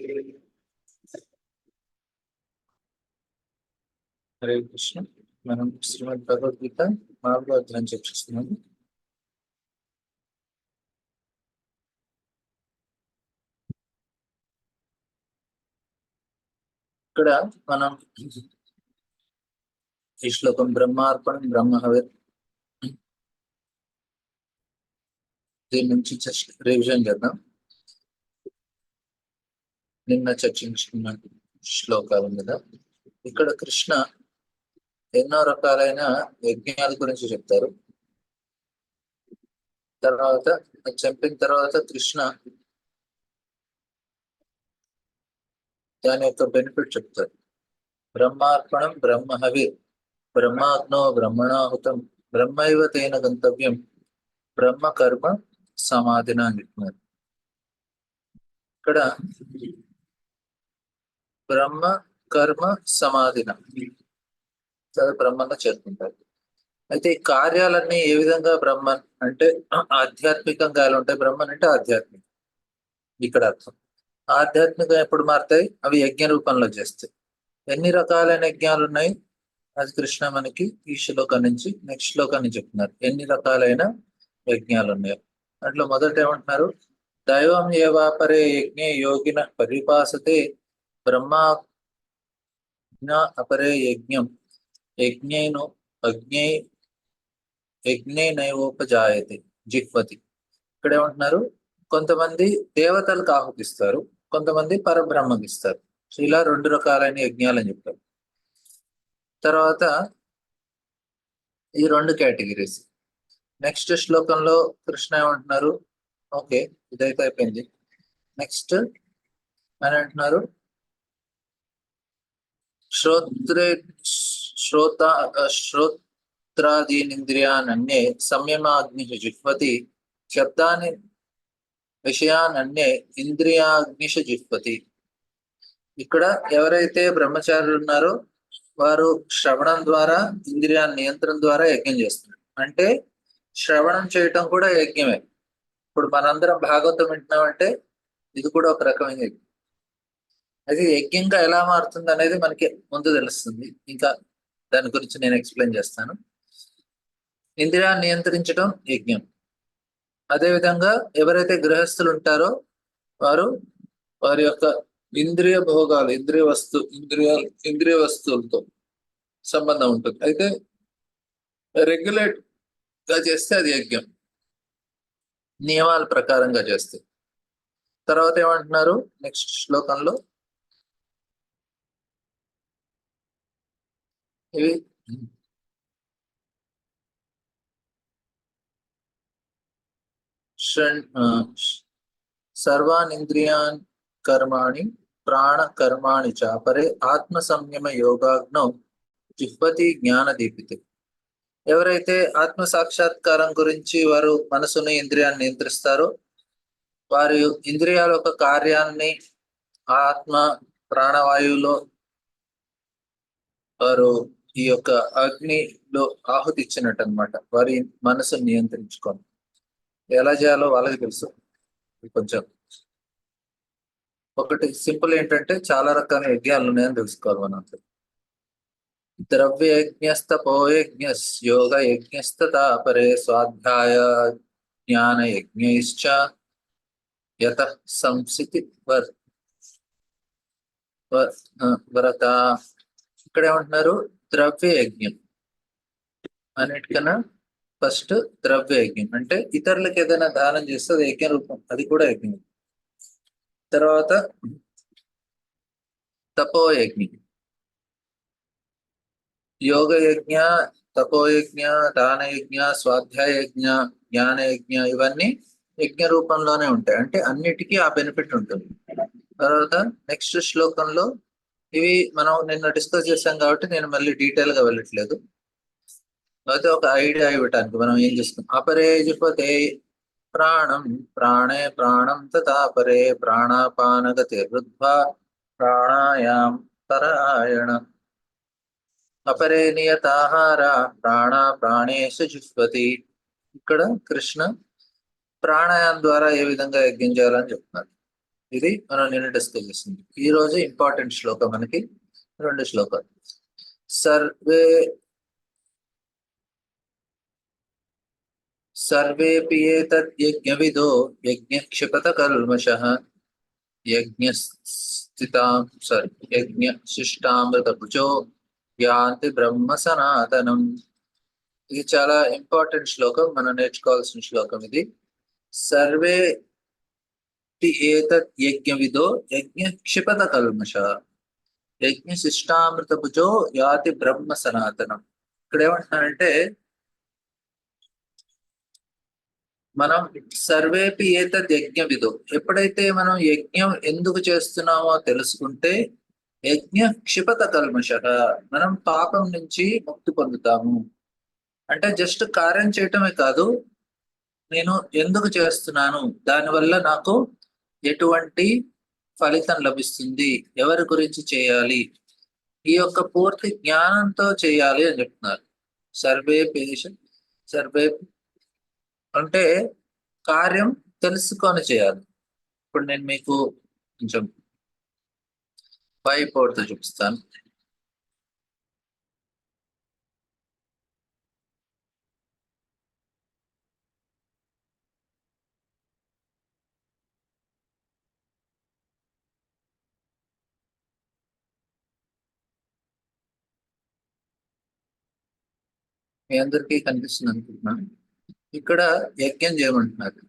హరే కృష్ణ. మనం శ్రీమద్ భగవద్గీత 4వ అధ్యాయం చర్చిస్తున్నాము. ఇక్కడ మనం ఈ శ్లోకం బ్రహ్మార్పణం బ్రహ్మహవి దీని నుంచి రివిజన్ చేద్దాం. నిన్న చర్చించుకున్న శ్లోకాల మీద ఇక్కడ కృష్ణ ఎన్నో రకాలైన యజ్ఞాల గురించి చెప్తారు. తర్వాత చంపిన తర్వాత కృష్ణ దాని యొక్క బెనిఫిట్ చెప్తారు. బ్రహ్మార్పణం బ్రహ్మహవి బ్రహ్మాగ్నో బ్రహ్మణాహుతం బ్రహ్మైవ తేన గంతవ్యం బ్రహ్మ కర్మ సమాధిన అని చెప్తున్నారు. ఇక్కడ బ్రహ్మ కర్మ సమాధిన బ్రహ్మంగా చేరుకుంటారు. అయితే ఈ కార్యాలన్నీ ఏ విధంగా బ్రహ్మన్ అంటే ఆధ్యాత్మికంగా ఎలా ఉంటాయి? బ్రహ్మన్ అంటే ఆధ్యాత్మిక, ఇక్కడ అర్థం. ఆధ్యాత్మికం ఎప్పుడు మారుతాయి? అవి యజ్ఞ రూపంలో చేస్తాయి. ఎన్ని రకాలైన యజ్ఞాలు ఉన్నాయి అది కృష్ణ మనకి ఈ శ్లోకం నుంచి నెక్స్ట్ శ్లోకాన్ని చెప్తున్నారు. ఎన్ని రకాలైన యజ్ఞాలు ఉన్నాయో దాంట్లో మొదట ఏమంటున్నారు? దైవం ఏవాపరే యజ్ఞే యోగిన పరిపాసతే బ్రహ్మాజ్ఞ అపరే యజ్ఞం యజ్ఞేను యజ్ఞేనైవోపజాయతే జిహ్వతి. ఇక్కడ ఏమంటున్నారు? కొంతమంది దేవతలకు ఆహుతిస్తారు, కొంతమంది పరబ్రహ్మకి ఇస్తారు. సో ఇలా 2 రకాలైన యజ్ఞాలు అని చెప్పారు. తర్వాత ఈ 2 కేటగిరీస్. నెక్స్ట్ శ్లోకంలో కృష్ణ ఏమంటున్నారు? ఓకే, ఇదైతే అయిపోయింది. నెక్స్ట్ అని అంటున్నారు, శ్రోత్రాదీనింద్రియానన్యే సంయమాగ్ని జిహ్వతి శబ్దాన్ని విషయానన్యే ఇంద్రియాగ్నిష జిహ్వతి. ఇక్కడ ఎవరైతే బ్రహ్మచారులు ఉన్నారో వారు శ్రవణం ద్వారా ఇంద్రియాల నియంత్రణ ద్వారా యజ్ఞం చేస్తున్నారు. అంటే శ్రవణం చేయటం కూడా యజ్ఞమే. ఇప్పుడు మనందరం భాగవతం వింటున్నామంటే ఇది కూడా ఒక రకమైన యజ్ఞం. అది యజ్ఞంగా ఎలా మారుతుంది అనేది మనకి ముందు తెలుస్తుంది. ఇంకా దాని గురించి నేను ఎక్స్ప్లెయిన్ చేస్తాను. ఇంద్రియాన్ని నియంత్రించడం యజ్ఞం. అదేవిధంగా ఎవరైతే గృహస్థులు ఉంటారో వారు వారి యొక్క ఇంద్రియ భోగాలు ఇంద్రియ వస్తువులతో సంబంధం ఉంటుంది. అయితే రెగ్యులేట్ గా చేస్తే అది యజ్ఞం, నియమాల ప్రకారంగా చేస్తే. తర్వాత ఏమంటున్నారు నెక్స్ట్ శ్లోకంలో? ఇవి సర్వానింద్రియాన్ కర్మాణి ప్రాణ కర్మాణి చాపరే ఆత్మ సంయమ యోగాగ్నౌ జిహ్వతి జ్ఞాన దీపితే. ఎవరైతే ఆత్మ సాక్షాత్కారం గురించి వారు మనసుని ఇంద్రియాన్ని నియంత్రిస్తారో వారి ఇంద్రియాల యొక్క కార్యాన్ని ఆత్మ ప్రాణవాయువులో వారు ఈ యొక్క అగ్నిలో ఆహుతి ఇచ్చినట్టు అనమాట. వారి మనసును నియంత్రించుకొని ఎలా చేయాలో వాళ్ళకి తెలుసు. కొంచెం ఒకటి సింపుల్ ఏంటంటే చాలా రకాల యజ్ఞాలు ఉన్నాయని తెలుసుకోవాలి మనం. ద్రవ్య యజ్ఞస్తపో యజ్ఞస్ యోగ యజ్ఞస్తపరే స్వాధ్యాయ జ్ఞాన యజ్ఞైశ్చ యత సంసితి వ్రత. ఇక్కడ ఏమంటున్నారు? ద్రవ్య యజ్ఞం అన్నిటికన్నా ఫస్ట్ ద్రవ్య యజ్ఞం అంటే ఇతరులకు ఏదైనా దానం చేస్తే అది యజ్ఞ రూపం, అది కూడా యజ్ఞం. తర్వాత తపోయజ్ఞం, యోగయజ్ఞ, తపోయజ్ఞ, దానయజ్ఞ, స్వాధ్యాయజ్ఞ, జ్ఞానయజ్ఞ ఇవన్నీ యజ్ఞ రూపంలోనే ఉంటాయి. అంటే అన్నిటికీ ఆ బెనిఫిట్ ఉంటుంది. తర్వాత నెక్స్ట్ శ్లోకంలో ఇవి మనం నిన్న డిస్కస్ చేసాం కాబట్టి నేను మళ్ళీ డీటెయిల్ గా వెళ్ళట్లేదు. అయితే ఒక ఐడియా ఇవ్వటానికి మనం ఏం చేస్తాం? అపరే జిహ్వతే ప్రాణం ప్రాణే ప్రాణం తథాపరే ప్రాణాపానగతి రుద్ధ్వా ప్రాణాయాం పరాయణ అపరే నియతాహార ప్రాణ ప్రాణేషు జిహ్వతి. ఇక్కడ కృష్ణ ప్రాణాయాం ద్వారా ఏ విధంగా యజ్ఞం చేయాలని చెప్తున్నారు. ఇది మనం నిన్న డిస్కస్ చేసింది. ఈ రోజు ఇంపార్టెంట్ శ్లోకం మనకి 2 శ్లోకాలు. సర్వే సర్వేపి ఏతద్ యజ్ఞవిదో యజ్ఞక్షిపత కల్మషః యజ్ఞ శిష్టామృత భుజో యాంతి బ్రహ్మ సనాతనం. ఇది చాలా ఇంపార్టెంట్ శ్లోకం, మనం నేర్చుకోవాల్సిన శ్లోకం ఇది. సర్వే ఏతద్ యజ్ఞవిదో యజ్ఞ క్షిపత కల్మష యజ్ఞ శిష్టామృత భుజో యాతి బ్రహ్మ సనాతనం. ఇక్కడ ఏమంటున్నారంటే, మనం సర్వేపి ఏతద్ యజ్ఞ విదో, ఎప్పుడైతే మనం యజ్ఞం ఎందుకు చేస్తున్నామో తెలుసుకుంటే యజ్ఞ క్షిపత కల్మష, మనం పాపం నుంచి ముక్తి పొందుతాము. అంటే జస్ట్ కార్యం చేయటమే కాదు, నేను ఎందుకు చేస్తున్నాను, దానివల్ల నాకు ఎటువంటి ఫలితం లభిస్తుంది, ఎవరి గురించి చేయాలి, ఈ యొక్క పూర్తి జ్ఞానంతో చేయాలి అని చెప్తున్నారు. సర్వే సర్వే అంటే కార్యం తెలుసుకొని చేయాలి. ఇప్పుడు నేను మీకు కొంచెం వైట్ బోర్డ్తో చూపిస్తాను. మీ అందరికీ కనిపిస్తుంది అనుకుంటున్నాను. ఇక్కడ యజ్ఞం చేయమంటున్నారు.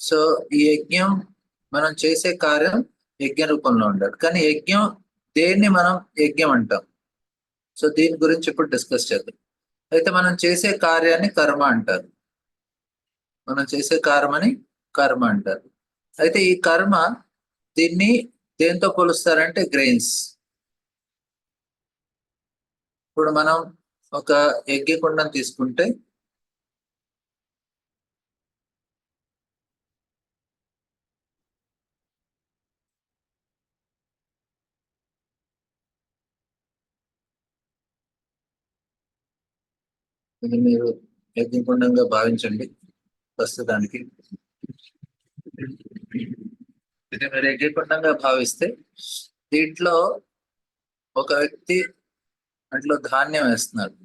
సో ఈ యజ్ఞం, మనం చేసే కార్యం యజ్ఞ రూపంలో ఉండాలి. కానీ యజ్ఞం దేన్ని మనం యజ్ఞం అంటాం. సో దీని గురించి ఇప్పుడు డిస్కస్ చేద్దాం. అయితే మనం చేసే కార్యాన్ని కర్మ అంటారు. మనం చేసే కర్మని కర్మ అంటారు. అయితే ఈ కర్మ, దీన్ని దేంతో పోలుస్తారంటే గ్రెయిన్స్. ఇప్పుడు మనం ఒక యజ్ఞకుండం తీసుకుంటే ఇది మీరు యజ్ఞకుండంగా భావించండి ప్రస్తుతానికి. ఇది మీరు యజ్ఞకుండంగా భావిస్తే దీంట్లో ఒక వ్యక్తి దాంట్లో ధాన్యం వేస్తున్నారు.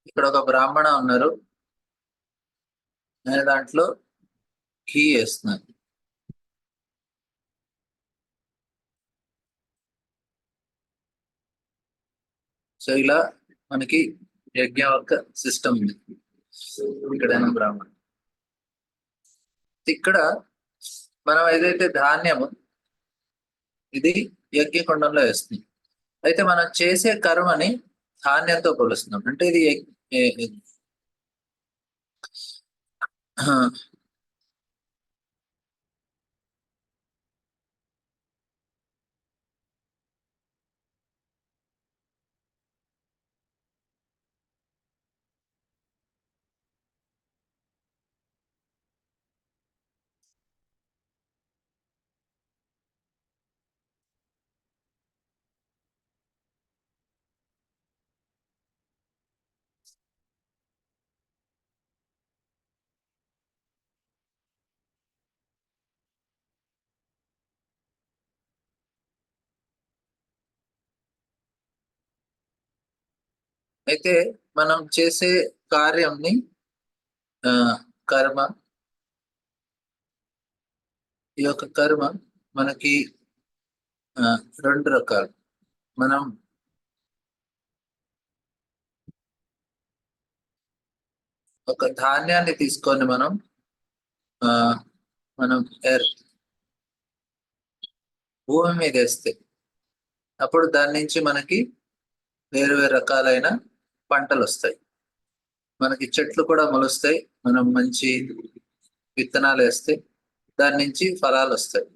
ఇక్కడ ఒక బ్రాహ్మణ ఉన్నారు, ఆయన దాంట్లో ఘీ వేస్తున్నారు. సో ఇలా మనకి యజ్ఞ యొక్క సిస్టమ్ ఉంది. ఇక్కడ బ్రాహ్మణ, ఇక్కడ మనం ఏదైతే ధాన్యము, ఇది యజ్ఞకుండంలో వేస్తుంది. అయితే మనం చేసే కర్మని ధాన్యంతో పోలుస్తున్నాం. అంటే ఇది అయితే మనం చేసే కార్యంని కర్మ. ఈ యొక్క కర్మ మనకి 2 రకాలు. మనం ఒక ధాన్యాన్ని తీసుకొని మనం భూమి మీద వేస్తే అప్పుడు దాని నుంచి మనకి వేరు వేరు రకాలైన పంటలు వస్తాయి. మనకి చెట్లు కూడా మొలుస్తాయి. మనం మంచి విత్తనాలు వేస్తే దాని నుంచి ఫలాలు వస్తాయి.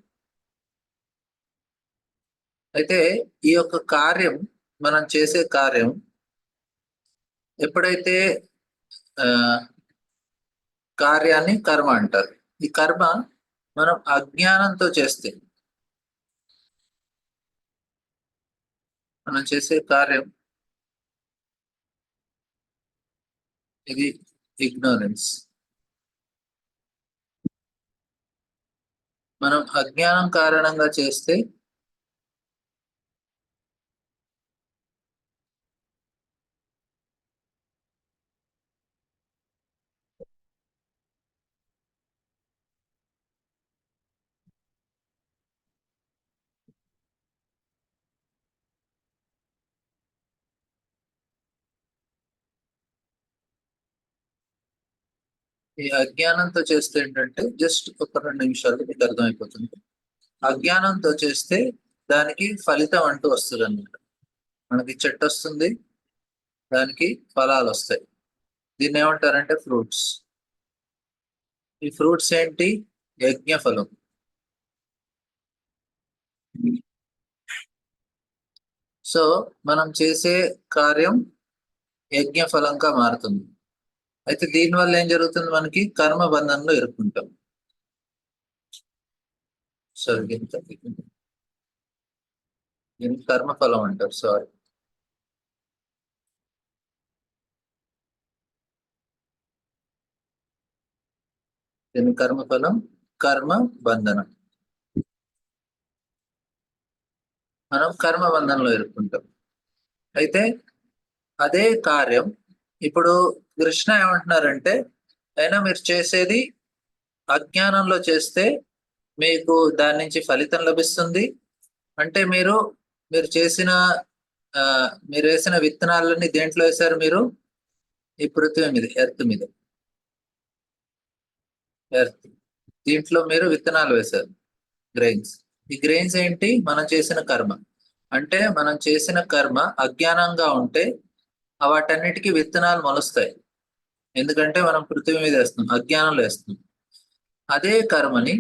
అయితే ఈ యొక్క కార్యం, మనం చేసే కార్యం ఎప్పుడైతే కార్యాన్ని కర్మ అంటారు. ఈ కర్మ మనం అజ్ఞానంతో చేస్తే, మనం చేసే కార్యం ఇది ఇగ్నోరెన్స్. మనం అజ్ఞానం కారణంగా చేస్తే ఈ అజ్ఞానంతో చేస్తే ఏంటంటే జస్ట్ ఒక 2 నిమిషాలు మీకు అర్థమైపోతుంది. అజ్ఞానంతో చేస్తే దానికి ఫలితం అంటూ వస్తుంది అన్నమాట. మనకి చెట్టు వస్తుంది, దానికి ఫలాలు వస్తాయి. దీన్ని ఏమంటారంటే ఫ్రూట్స్. ఈ ఫ్రూట్స్ ఏంటి? యజ్ఞ ఫలం. సో మనం చేసే కార్యం యజ్ఞ ఫలంగా మారుతుంది. అయితే దీనివల్ల ఏం జరుగుతుంది? మనకి కర్మ బంధంలో ఇరుక్కుంటాం. సరే, దీనికి కర్మఫలం అంటారు. సారీ, దీని కర్మఫలం కర్మ బంధనం. మనం కర్మ బంధంలో ఇరుక్కుంటాం. అయితే అదే కార్యం ఇప్పుడు కృష్ణ ఏమంటున్నారంటే, అయినా మీరు చేసేది అజ్ఞానంలో చేస్తే మీకు దాని నుంచి ఫలితం లభిస్తుంది. అంటే మీరు చేసిన మీరు వేసిన విత్తనాలన్నీ దేంట్లో వేశారు? మీరు ఈ పృథ్వీ మీద, ఎర్త్ మీద, ఎర్త్ దీంట్లో మీరు విత్తనాలు వేశారు, గ్రెయిన్స్. ఈ గ్రెయిన్స్ ఏంటి? మనం చేసిన కర్మ. అంటే మనం చేసిన కర్మ అజ్ఞానంగా ఉంటే వాటన్నిటికీ విత్తనాలు మొలుస్తాయి. ఎందుకంటే మనం పృథ్వీ మీద వేస్తున్నాం, అజ్ఞానంలో వేస్తున్నాం. అదే కర్మని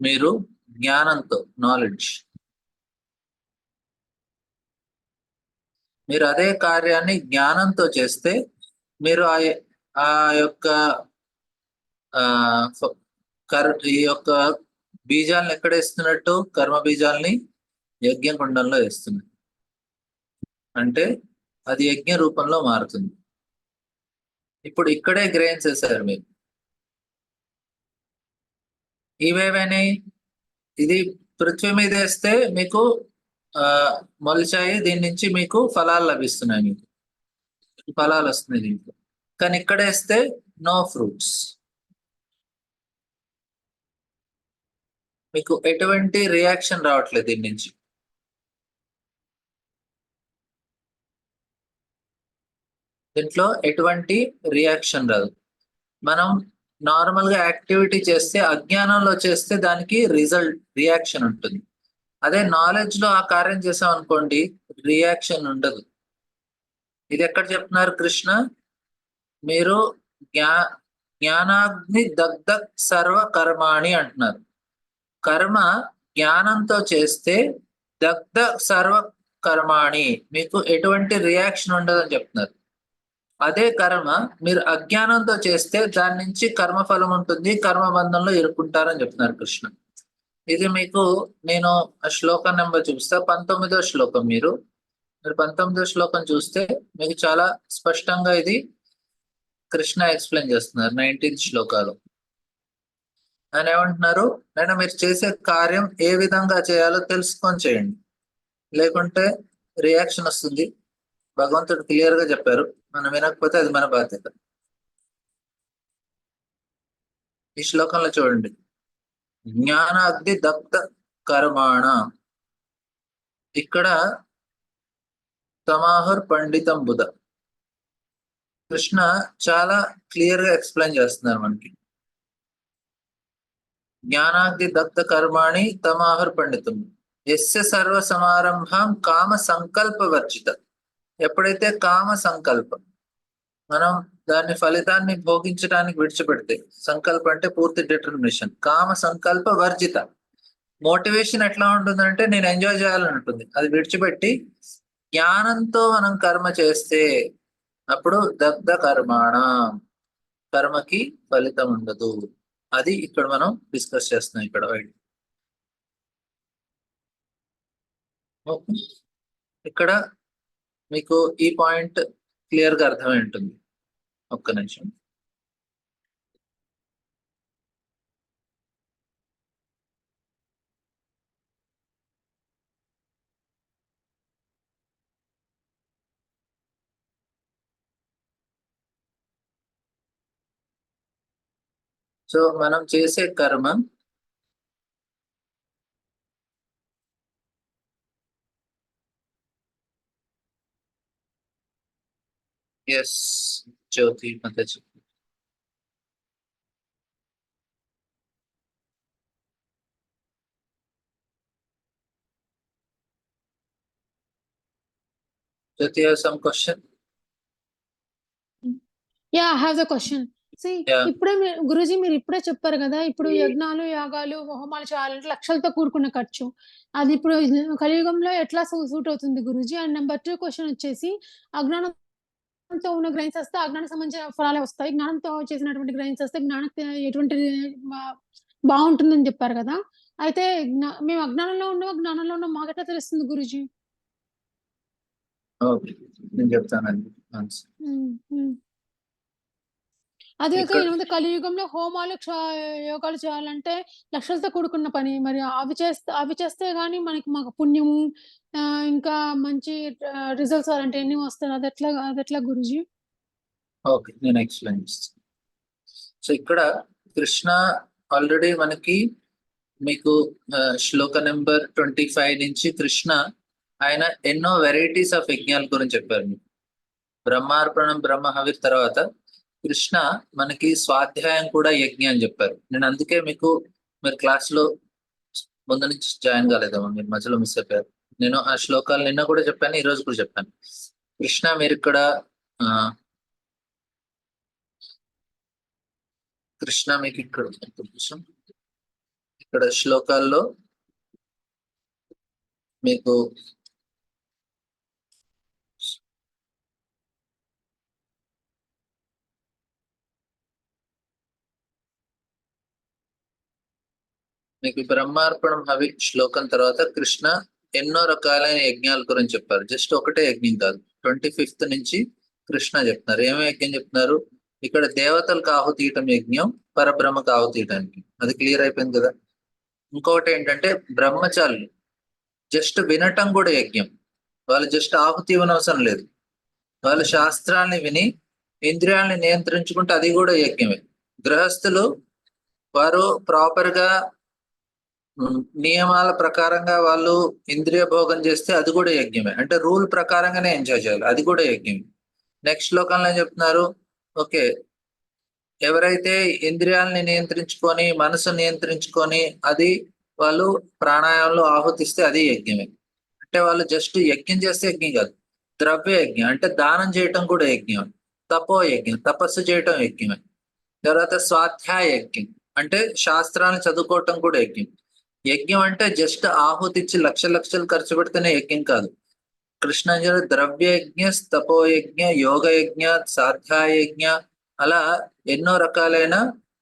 మీరు జ్ఞానంతో, నాలెడ్జ్, మీరు అదే కార్యాన్ని జ్ఞానంతో చేస్తే మీరు ఆ యొక్క ఈ యొక్క బీజాలను ఎక్కడ వేస్తున్నట్టు? కర్మ బీజాలని యజ్ఞ కుండంలో వేస్తున్నట్టు. అంటే అది యజ్ఞ రూపంలో మారుతుంది. ఇప్పుడు ఇక్కడే గ్రెయిన్స్ వేశారు మీరు. ఇవేవైనాయి? ఇది పృథ్వీ మీద వేస్తే మీకు మొలిచాయి, దీని నుంచి మీకు ఫలాలు లభిస్తున్నాయి. మీకు ఫలాలు వస్తున్నాయి దీంట్లో. కానీ ఇక్కడ వేస్తే నో ఫ్రూట్స్. మీకు ఎటువంటి రియాక్షన్ రావట్లేదు దీని నుంచి. దీంట్లో ఎటువంటి రియాక్షన్ రాదు. మనం నార్మల్ గా యాక్టివిటీ చేస్తే, అజ్ఞానంలో చేస్తే దానికి రియాక్షన్ ఉంటుంది. అదే నాలెడ్జ్ లో ఆ కార్యం చేసాం అనుకోండి, రియాక్షన్ ఉండదు. ఇది ఎక్కడ చెప్తున్నారు కృష్ణ? మీరు జ్ఞానాగ్ని దగ్ధ సర్వ కర్మాణి అంటున్నారు. కర్మ జ్ఞానంతో చేస్తే దగ్ధ సర్వ కర్మాణి, మీకు ఎటువంటి రియాక్షన్ ఉండదని చెప్తున్నారు. అదే కర్మ మీరు అజ్ఞానంతో చేస్తే దాని నుంచి కర్మఫలం ఉంటుంది, కర్మబంధంలో ఇరుక్కుంటారని చెప్తున్నారు కృష్ణ. ఇది మీకు నేను శ్లోకం నెంబర్ చూపిస్తా, 19వ శ్లోకం. మీరు 19వ శ్లోకం చూస్తే మీకు చాలా స్పష్టంగా ఇది కృష్ణ ఎక్స్ప్లెయిన్ చేస్తున్నారు. 19th శ్లోకాలు ఆయన ఏమంటున్నారు? నేను మీరు చేసే కార్యం ఏ విధంగా చేయాలో తెలుసుకొని చేయండి, లేకుంటే రియాక్షన్ వస్తుంది. భగవంతుడు క్లియర్ గా చెప్పారు, మనం వినకపోతే అది మన బాధ్యత. ఈ శ్లోకంలో చూడండి, జ్ఞానాగ్ని దగ్ధ కర్మాణ. ఇక్కడ తమాహుర్ పండితం బుధ. కృష్ణ చాలా క్లియర్ గా ఎక్స్ప్లెయిన్ చేస్తున్నారు మనకి. జ్ఞానాగ్ని దగ్ధ కర్మాణి తమాహుర్ పండితం యస్య సర్వ సమారంభం కామ సంకల్ప వర్జిత. ఎప్పుడైతే కామ సంకల్పం, మనం దాని ఫలితాన్ని భోగించడానికి విడిచిపెడితే, సంకల్పం అంటే పూర్తి డిటర్మినేషన్, కామ సంకల్ప వర్జిత. మోటివేషన్ ఎట్లా ఉంటుందంటే నేను ఎంజాయ్ చేయాలని ఉంటుంది. అది విడిచిపెట్టి జ్ఞానంతో మనం కర్మ చేస్తే అప్పుడు దగ్ధ కర్మాణ, కర్మకి ఫలితం ఉండదు. అది ఇక్కడ మనం డిస్కస్ చేస్తున్నాం ఇక్కడ. ఇక్కడ మీకు ఈ పాయింట్ క్లియర్ గా అర్థమై ఉంటుంది. ఒక్క నిమిషం. సో మనం చేసే కర్మ yes Jyoti Mataji. Jyoti have some question? Yeah I have the question. ఇప్పుడే గురూజీ మీరు ఇప్పుడే చెప్పారు కదా, ఇప్పుడు యజ్ఞాలు యాగాలు హోమాలు చేయాలంటే లక్షలతో కూడుకున్న ఖర్చు. అది ఇప్పుడు కలియుగంలో ఎట్లా సూట్ అవుతుంది గురూజీ? అండ్ నెంబర్ 2 క్వశ్చన్ వచ్చేసి, అజ్ఞానంతో ఉన్న గ్రహించి వస్తే అజ్ఞానం సంబంధించిన ఫలాలే వస్తాయి, జ్ఞానంతో చేసినటువంటి గ్రహించి వస్తే జ్ఞానం ఎటువంటి బాగుంటుందని చెప్పారు కదా. అయితే మేము అజ్ఞానంలో జ్ఞానంలో మాకు ఎట్లా తెలుస్తుంది గురూజీ? ఓకే, నేను చెప్తానండి ఆన్సర్. అదే కలియుగంలో హోమాలు యోగాలు చేయాలంటే లక్షలతో కూడుకున్న పని. మరి అవి చేస్తే గానీ మాకు పుణ్యము ఇంకా మంచి రిజల్ట్స్ అలాంటి ఎన్ని వస్తాయి. అది ఎట్లా గురుజీ? ఓకే, నేను ఎక్స్ప్లెయిన్ చేస్తాను. సో ఇక్కడ కృష్ణ ఆల్రెడీ మనకి మీకు శ్లోక నెంబర్ 25 నుంచి కృష్ణ ఆయన ఎన్నో వెరైటీస్ ఆఫ్ యజ్ఞాల గురించి చెప్పారు. మీకు బ్రహ్మార్పణం బ్రహ్మ హవిర్ తర్వాత కృష్ణ మనకి స్వాధ్యాయం కూడా యజ్ఞ అని చెప్పారు. నేను అందుకే మీకు మీరు క్లాస్ లో ముందు నుంచి జాయిన్ కాలేదమ్మా, మీరు మధ్యలో మిస్ అయిపోయారు. నేను ఆ శ్లోకాలు నిన్న కూడా చెప్పాను, ఈ రోజు కూడా చెప్పాను. కృష్ణ మీరు ఇక్కడ కృష్ణ మీకు ఇక్కడ శ్లోకాల్లో మీకు బ్రహ్మార్పణం హవి శ్లోకం తర్వాత కృష్ణ ఎన్నో రకాలైన యజ్ఞాల గురించి చెప్పారు. జస్ట్ ఒకటే యజ్ఞం కాదు, 25th నుంచి కృష్ణ చెప్తున్నారు. ఏమేమి యజ్ఞం చెప్తున్నారు? ఇక్కడ దేవతలకు ఆహుతీయటం యజ్ఞం, పరబ్రహ్మకు ఆహుతీయటానికి. అది క్లియర్ అయిపోయింది కదా. ఇంకొకటి ఏంటంటే బ్రహ్మచారులు జస్ట్ వినటం కూడా యజ్ఞం. వాళ్ళు జస్ట్ ఆహుతి ఇవ్వనవసరం లేదు, వాళ్ళు శాస్త్రాన్ని విని ఇంద్రియాలని నియంత్రించుకుంటే అది కూడా యజ్ఞమే. గృహస్థులు వారు ప్రాపర్ గా నియమాల ప్రకారంగా వాళ్ళు ఇంద్రియ భోగం చేస్తే అది కూడా యజ్ఞమే. అంటే రూల్ ప్రకారంగానే ఎంజాయ్ చేయాలి, అది కూడా యజ్ఞమే. నెక్స్ట్ శ్లోకంలో చెప్తున్నారు, ఓకే ఎవరైతే ఇంద్రియాలని నియంత్రించుకొని మనసు నియంత్రించుకొని అది వాళ్ళు ప్రాణాయామంలో ఆహుతిస్తే అది యజ్ఞమే. అంటే వాళ్ళు జస్ట్ యజ్ఞం చేస్తే యజ్ఞం కాదు, ద్రవ్య యజ్ఞం అంటే దానం చేయటం కూడా యజ్ఞం. తపో యజ్ఞం తపస్సు చేయటం యజ్ఞమే. తర్వాత స్వాధ్యాయ యజ్ఞం అంటే శాస్త్రాన్ని చదువుకోవటం కూడా యజ్ఞం. యజ్ఞం అంటే జస్ట్ ఆహుతిచ్చి లక్షలు ఖర్చు పెడితేనే యజ్ఞం కాదు. కృష్ణ ద్రవ్య యజ్ఞ, తపోయజ్ఞ, యోగ యజ్ఞ, సాధ్యాయ యజ్ఞ, అలా ఎన్నో రకాలైన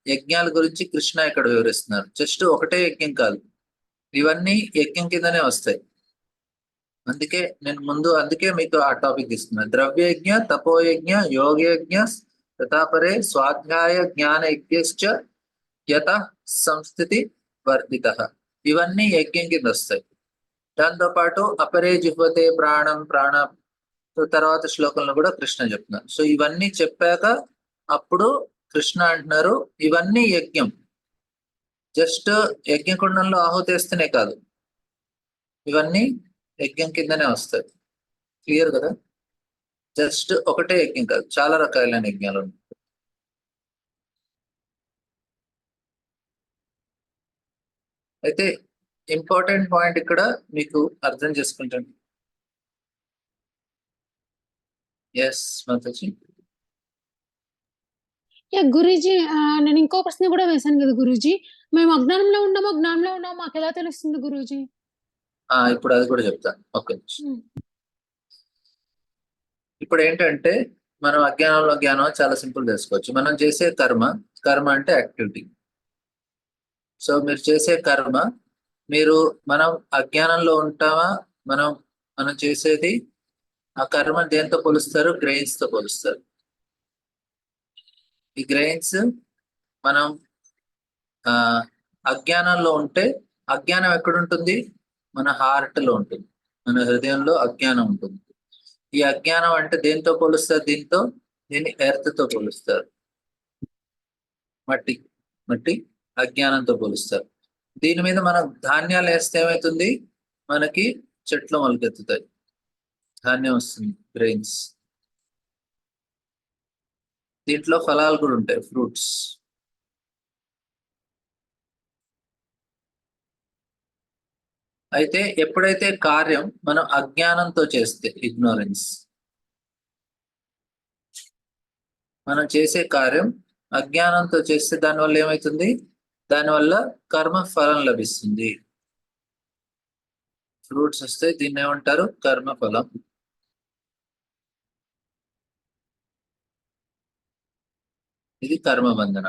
యజ్ఞాల గురించి కృష్ణ ఇక్కడ వివరిస్తున్నారు. జస్ట్ ఒకటే యజ్ఞం కాదు, ఇవన్నీ యజ్ఞం కిందనే వస్తాయి. అందుకే మీకు ఆ టాపిక్ ఇస్తున్నాను. ద్రవ్యయజ్ఞ, తపోయజ్ఞ, యోగయజ్ఞ, తథాపరే స్వాధ్యాయ జ్ఞాన యజ్ఞశ్చ యత సంస్థితి వర్ధిత, ఇవన్నీ యజ్ఞం కింద వస్తాయి. దాంతో పాటు అపరే జిహ్వతే ప్రాణం ప్రాణ తర్వాత శ్లోకంలో కూడా కృష్ణ చెప్తున్నారు. సో ఇవన్నీ చెప్పాక అప్పుడు కృష్ణ అంటున్నారు ఇవన్నీ యజ్ఞం. జస్ట్ యజ్ఞకుండంలో ఆహుతేస్తేనే కాదు, ఇవన్నీ యజ్ఞం కిందనే వస్తాయి. క్లియర్ కదా. జస్ట్ ఒకటే యజ్ఞం కాదు, చాలా రకాలైన యజ్ఞాలు ఉన్నాయి. అయితే ఇంపార్టెంట్ పాయింట్ ఇక్కడ మీకు అర్థం చేసుకుంటాను. ఎస్ మాతాజీ. గురూజీ నేను ఇంకో ప్రశ్న కూడా వేశాను కదా గురూజీ, మేము అజ్ఞానంలో ఉన్నామో జ్ఞానంలో ఉన్నామో మాకు ఎలా తెలుస్తుంది గురూజీ? ఇప్పుడు అది కూడా చెప్తాను. ఓకే, ఇప్పుడు ఏంటంటే మనం అజ్ఞానంలో జ్ఞానం చాలా సింపుల్ తెలుసుకోవచ్చు. మనం చేసే కర్మ అంటే యాక్టివిటీ. సో మీరు చేసే కర్మ, మనం అజ్ఞానంలో ఉంటామా, మనం చేసేది ఆ కర్మ దేంతో పోలుస్తారు? గ్రెయిన్స్ తో పోలుస్తారు. ఈ గ్రెయిన్స్ మనం అజ్ఞానంలో ఉంటే, అజ్ఞానం ఎక్కడుంటుంది? మన హార్ట్ లో ఉంటుంది, మన హృదయంలో అజ్ఞానం ఉంటుంది. ఈ అజ్ఞానం అంటే దేంతో పోలుస్తారు? దీన్ని ఎర్త్ తో పోలుస్తారు, మట్టి. మట్టి అజ్ఞానంతో పోలుస్తారు. దీని మీద మనం ధాన్యాలు వేస్తే ఏమవుతుంది, మనకి చెట్లు మొలకెత్తుతాయి, ధాన్యం వస్తుంది, గ్రెయిన్స్. దీంట్లో ఫలాలు కూడా ఉంటాయి, ఫ్రూట్స్. అయితే ఎప్పుడైతే కార్యం మనం అజ్ఞానంతో చేస్తే, ఇగ్నోరెన్స్, మనం చేసే కార్యం అజ్ఞానంతో చేస్తే దానివల్ల ఏమవుతుంది, దానివల్ల కర్మ ఫలం లభిస్తుంది, ఫ్రూట్స్ వస్తాయి. దీన్ని ఏమంటారు, కర్మ ఫలం. ఇది కర్మ బంధన.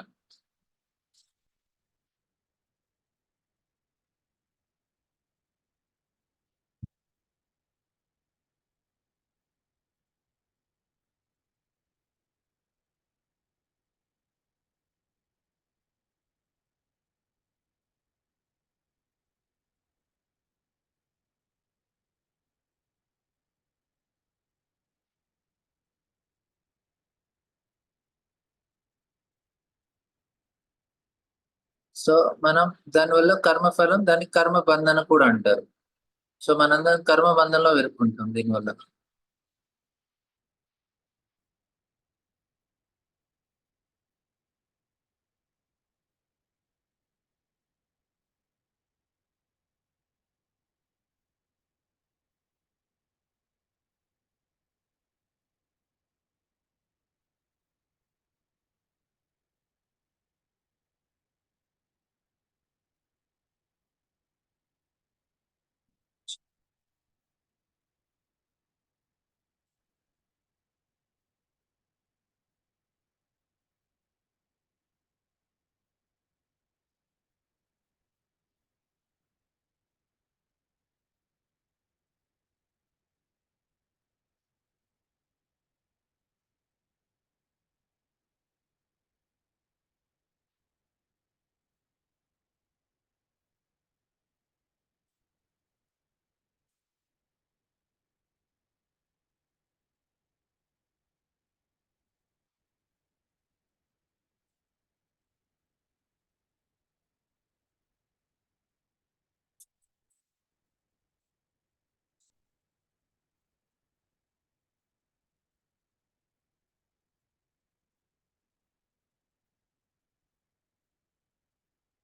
సో మనం దానివల్ల కర్మఫలం, దాన్ని కర్మ బంధన కూడా అంటారు. సో మనందరం కర్మ బంధంలో ఇరుక్కుంటాం దీనివల్ల.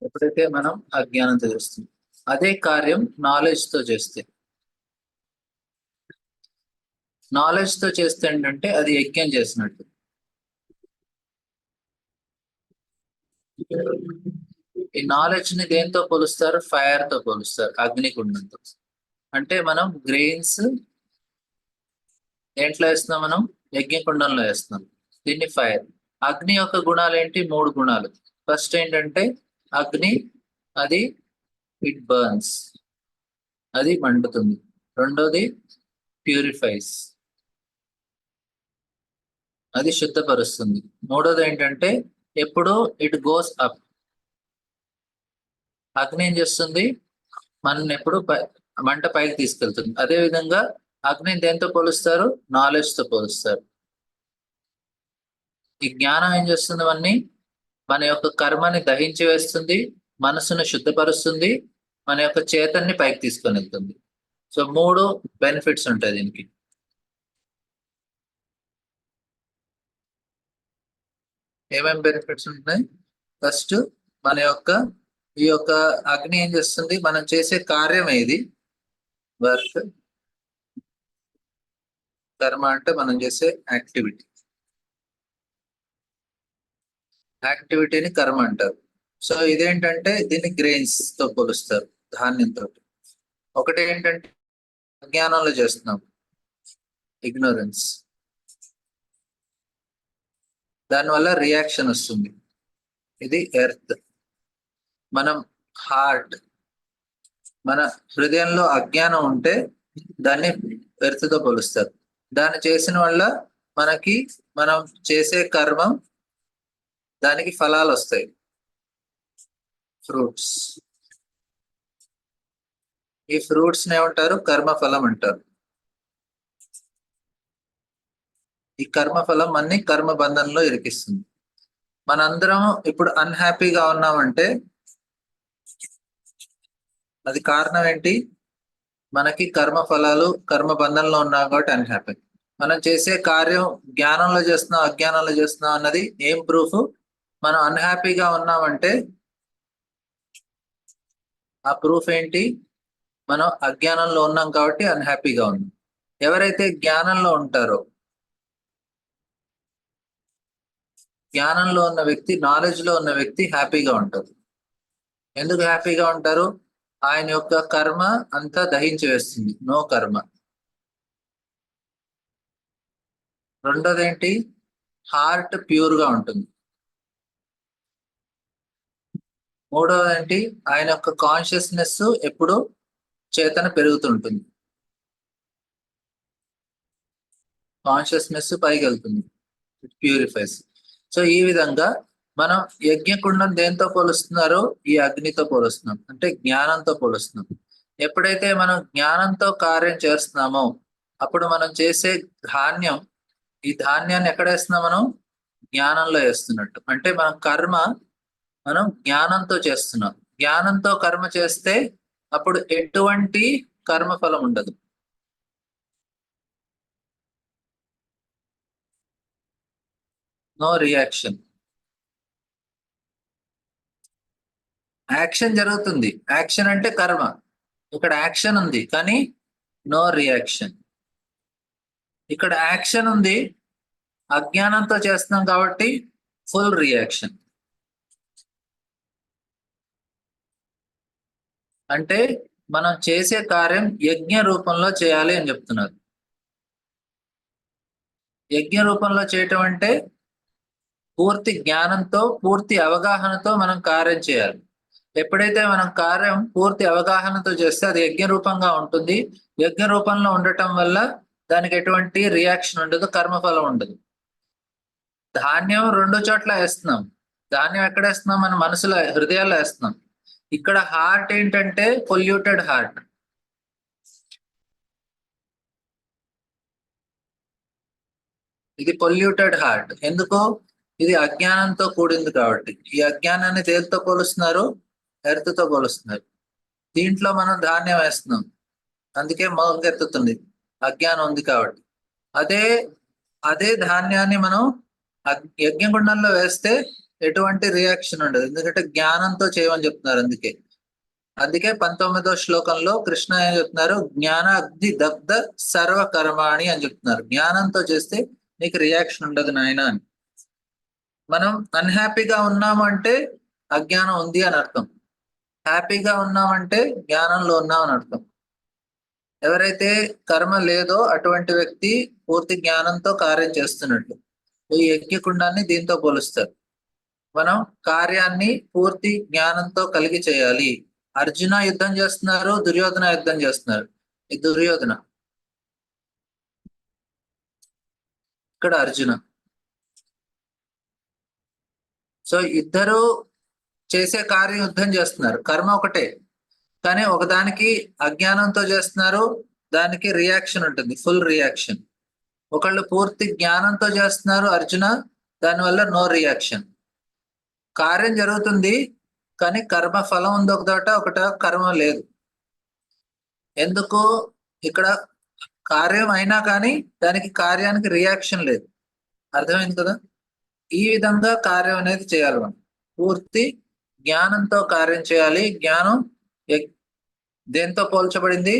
ఎప్పుడైతే మనం అజ్ఞానంతో చేస్తాం, అదే కార్యం నాలెడ్జ్ తో చేస్తే, నాలెడ్జ్ తో చేస్తే ఏంటంటే అది యజ్ఞం చేసినట్టు. ఈ నాలెడ్జ్ ని దేంతో పోలుస్తారు, ఫైర్ తో పోలుస్తారు, అగ్నికుండంతో. అంటే మనం గ్రెయిన్స్ దేంట్లో వేస్తున్నాం, మనం యజ్ఞకుండంలో వేస్తున్నాం, దీన్ని ఫైర్. అగ్ని యొక్క గుణాలు ఏంటి, 3 గుణాలు. ఫస్ట్ ఏంటంటే అగ్ని, అది ఇట్ బర్న్స్, అది మండుతుంది. రెండోది ప్యూరిఫైస్, అది శుద్ధపరుస్తుంది. మూడోది ఏంటంటే ఎప్పుడు ఇట్ గోస్ అప్, అగ్ని ఏం చేస్తుంది, మన ఎప్పుడు మంట పైకి తీసుకెళ్తుంది. అదే విధంగా అగ్నిని దేంతో పోలుస్తారు, నాలెడ్జ్ తో పోలుస్తారు. ఈ జ్ఞానం ఏం చేస్తుంది, మన యొక్క కర్మని దహించి వేస్తుంది, మనసును శుద్ధపరుస్తుంది, మన యొక్క చేతన్ని పైకి తీసుకొని వెళ్తుంది. సో 3 బెనిఫిట్స్ ఉంటాయి దీనికి. ఏమేమి బెనిఫిట్స్ ఉంటాయి, ఫస్ట్ మన యొక్క ఈ యొక్క అగ్ని ఏం చేస్తుంది, మనం చేసే కార్యం ఏది, వర్క్. కర్మ అంటే మనం చేసే యాక్టివిటీ, యాక్టివిటీని కర్మ అంటారు. సో ఇదేంటంటే దీన్ని గ్రెయిన్స్ తో పోలుస్తారు, ధాన్యంతో. ఒకటి ఏంటంటే అజ్ఞానంలో చేస్తున్నాం, ఇగ్నోరెన్స్, దానివల్ల రియాక్షన్ వస్తుంది, ఇది ఎర్త్. మనం హార్ట్, మన హృదయంలో అజ్ఞానం ఉంటే దాన్ని ఎర్త్ తో పోలుస్తారు. దాన్ని చేసిన వల్ల మనకి మనం చేసే కర్మం, దానికి ఫలాలు వస్తాయి, ఫ్రూట్స్. ఈ ఫ్రూట్స్ ఏమంటారు, కర్మ ఫలం అంటారు. ఈ కర్మ ఫలం అన్ని కర్మ బంధంలో ఇరికిస్తుంది. మనందరం ఇప్పుడు అన్హ్యాపీగా ఉన్నామంటే అది కారణం ఏంటి? మనకి కర్మ ఫలాలు, కర్మ బంధంలో ఉన్నాం కాబట్టి అన్హ్యాపీ. మనం చేసే కార్యం జ్ఞానంలో చేస్తున్నాం, అజ్ఞానంలో చేస్తున్నాం అన్నది ఏం ప్రూఫ్? మనం అన్హ్యాపీగా ఉన్నామంటే ఆ ప్రూఫ్ ఏంటి? మనం అజ్ఞానంలో ఉన్నాం కాబట్టి అన్హ్యాపీగా ఉన్నాం. ఎవరైతే జ్ఞానంలో ఉంటారో, జ్ఞానంలో ఉన్న వ్యక్తి, నాలెడ్జ్ లో ఉన్న వ్యక్తి హ్యాపీగా ఉంటారు. ఎందుకు హ్యాపీగా ఉంటారు? ఆయన యొక్క కర్మ అంతా దహించి వేస్తుంది, నో కర్మ. రెండోది ఏంటి? హార్ట్ ప్యూర్ గా ఉంటుంది. మూడోది ఏంటి? ఆయన యొక్క కాన్షియస్నెస్ ఎప్పుడు చేతన పెరుగుతుంటుంది, కాన్షియస్నెస్ పైకి వెళ్తుంది, ఇట్ ప్యూరిఫైస్. సో ఈ విధంగా మనం యజ్ఞకుండం దేంతో పోలుస్తున్నారో ఈ అగ్నితో పోలుస్తున్నాం, అంటే జ్ఞానంతో పోలుస్తున్నాం. ఎప్పుడైతే మనం జ్ఞానంతో కార్యం చేస్తున్నామో అప్పుడు మనం చేసే ధాన్యం, ఈ ధాన్యాన్ని ఎక్కడ వేస్తున్నాం? మనం జ్ఞానంలో వేస్తున్నట్టు. అంటే మనం కర్మ మనం జ్ఞానంతో చేస్తున్నాం. జ్ఞానంతో కర్మ చేస్తే అప్పుడు ఎటువంటి కర్మఫలం ఉండదు. No reaction. యాక్షన్ జరుగుతుంది, యాక్షన్ అంటే కర్మ. ఇక్కడ యాక్షన్ ఉంది కానీ నో రియాక్షన్. ఇక్కడ యాక్షన్ ఉంది, అజ్ఞానంతో చేస్తున్నాం కాబట్టి ఫుల్ రియాక్షన్. అంటే మనం చేసే కార్యం యజ్ఞ రూపంలో చేయాలి అని చెప్తున్నారు. యజ్ఞ రూపంలో చేయటం అంటే పూర్తి జ్ఞానంతో, పూర్తి అవగాహనతో మనం కార్యం చేయాలి. ఎప్పుడైతే మనం కార్యం పూర్తి అవగాహనతో చేస్తే అది యజ్ఞ రూపంగా ఉంటుంది. యజ్ఞ రూపంలో ఉండటం వల్ల దానికి ఎటువంటి రియాక్షన్ ఉండదు, కర్మఫలం ఉండదు. ధాన్యం రెండు చోట్ల వేస్తున్నాం. ధాన్యం ఎక్కడ వేస్తున్నాం? మన మనసులో, హృదయాల్లో వేస్తున్నాం. ఇక్కడ హార్ట్ ఏంటంటే పొల్యూటెడ్ హార్ట్. ఇది పొల్యూటెడ్ హార్ట్. ఎందుకు? ఇది అజ్ఞానంతో కూడింది కాబట్టి. ఈ అజ్ఞానాన్ని దేనితో పోలుస్తున్నారు? ఎర్త్ తో పోలుస్తున్నారు. దీంట్లో మనం ధాన్యం వేస్తున్నాం, అందుకే మొలకెత్తుతుంది, అజ్ఞానం ఉంది కాబట్టి. అదే అదే ధాన్యాన్ని మనం యజ్ఞగుండంలో వేస్తే ఎటువంటి రియాక్షన్ ఉండదు, ఎందుకంటే జ్ఞానంతో చేయమని చెప్తున్నారు. అందుకే అందుకే 19వ శ్లోకంలో కృష్ణ ఏం చెప్తున్నారు? జ్ఞాన అగ్ని దగ్ధ సర్వ కర్మాణి అని చెప్తున్నారు. జ్ఞానంతో చేస్తే నీకు రియాక్షన్ ఉండదు నాయన అని. మనం అన్హ్యాపీగా ఉన్నాము అంటే అజ్ఞానం ఉంది అని అర్థం, హ్యాపీగా ఉన్నామంటే జ్ఞానంలో ఉన్నామని అర్థం. ఎవరైతే కర్మ లేదో అటువంటి వ్యక్తి పూర్తి జ్ఞానంతో కార్యం చేస్తున్నట్టు. ఈ యజ్ఞకుండాన్ని దీంతో పోలుస్తారు. మనం కార్యాన్ని పూర్తి జ్ఞానంతో కలిగి చేయాలి. అర్జున యుద్ధం చేస్తున్నారు, దుర్యోధన యుద్ధం చేస్తున్నారు. ఈ దుర్యోధన, ఇక్కడ అర్జున. సో ఇద్దరు చేసే కార్యం యుద్ధం చేస్తున్నారు, కర్మ ఒకటే, కానీ ఒకదానికి అజ్ఞానంతో చేస్తున్నారు, దానికి రియాక్షన్ ఉంటుంది, ఫుల్ రియాక్షన్. ఒకళ్ళు పూర్తి జ్ఞానంతో చేస్తున్నారు, అర్జున, దానివల్ల నో రియాక్షన్. కార్యం జరుగుతుంది కానీ కర్మ ఫలం ఉంది ఒకటోట, ఒకట కర్మ లేదు. ఎందుకు? ఇక్కడ కార్యం అయినా కానీ దానికి కార్యానికి రియాక్షన్ లేదు. అర్థమైంది కదా? ఈ విధంగా కార్యం అనేది చేయాలి. మనం పూర్తి జ్ఞానంతో కార్యం చేయాలి. జ్ఞానం దేంతో పోల్చబడింది?